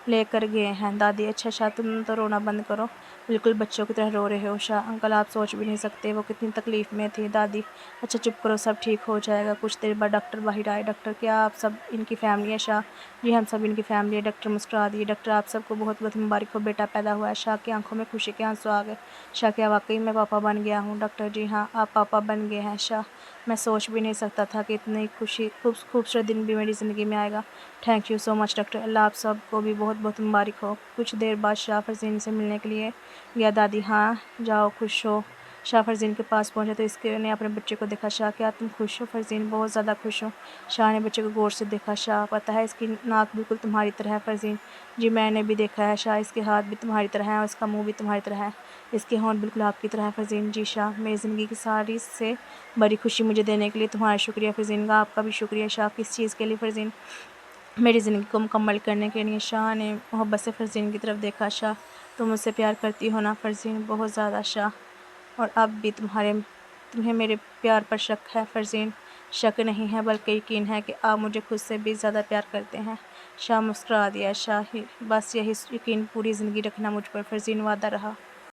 لے کر گئے ہیں۔ دادی: اچھا تم تو رونا بند کرو، بالکل بچوں کی طرح رو رہے ہو۔ شاہ: انکل آپ سوچ بھی نہیں سکتے وہ کتنی تکلیف میں تھی۔ دادی: اچھا چپ کرو، سب ٹھیک ہو جائے گا۔ کچھ دیر بعد ڈاکٹر باہر آئے۔ ڈاکٹر: کیا آپ سب ان کی فیملی ہیں؟ شاہ: جی ہم سب ان کی فیملی ہیں۔ ڈاکٹر مسکرا دیے۔ ڈاکٹر: آپ سب کو بہت بہت مبارک ہو، بیٹا پیدا ہوا ہے۔ شاہ کی آنکھوں میں خوشی کے آنسو آ گئے۔ شاہ: کیا واقعی میں پاپا بن گیا ہوں؟ ڈاکٹر: جی ہاں آپ پاپا بن گئے ہیں۔ شاہ: میں سوچ بھی نہیں سکتا تھا کہ اتنی خوبصورت دن بھی میری زندگی میں آئے گا۔ Thank you so much doctor, اللہ آپ سب کو بھی بہت بہت مبارک ہو۔ کچھ دیر بعد شاہ فرزین سے ملنے کے لیے گیا۔ دادی: ہاں جاؤ، خوش ہو۔ شاہ فرزین کے پاس پہنچا تو اس نے اپنے بچے کو دیکھا۔ شاہ: کیا تم خوش ہو؟ فرزین: بہت زیادہ خوش ہوں۔ شاہ نے بچے کو غور سے دیکھا۔ شاہ: پتہ ہے اس کی ناک بالکل تمہاری طرح ہے۔ فرزین: جی میں نے بھی دیکھا ہے۔ شاہ: اس کے ہاتھ بھی تمہاری طرح ہیں اور اس کا منہ بھی تمہاری طرح ہے، اس کے ہونٹ بالکل آپ کی طرح ہے۔ فرزین: جی شاہ، میری زندگی کی ساری سے بڑی خوشی مجھے دینے کے لیے تمہارا شکریہ۔ فرزین کا: آپ کا بھی شکریہ۔ شاہ: کس چیز کے لیے؟ فرزین: میری زندگی کو مکمل کرنے کے لیے۔ شاہ نے محبت سے فرزین کی طرف دیکھا۔ شاہ: تم مجھ سے پیار کرتی ہو نا؟ فرزین: بہت زیادہ شاہ، اور اب بھی تمہیں میرے پیار پر شک ہے؟ فرزین: شک نہیں ہے بلکہ یقین ہے کہ آپ مجھے خود سے بھی زیادہ پیار کرتے ہیں۔ شاہ مسکرا دیا۔ شاہ: بس یہی یقین پوری زندگی رکھنا مجھ پر۔ فرزین: وعدہ رہا۔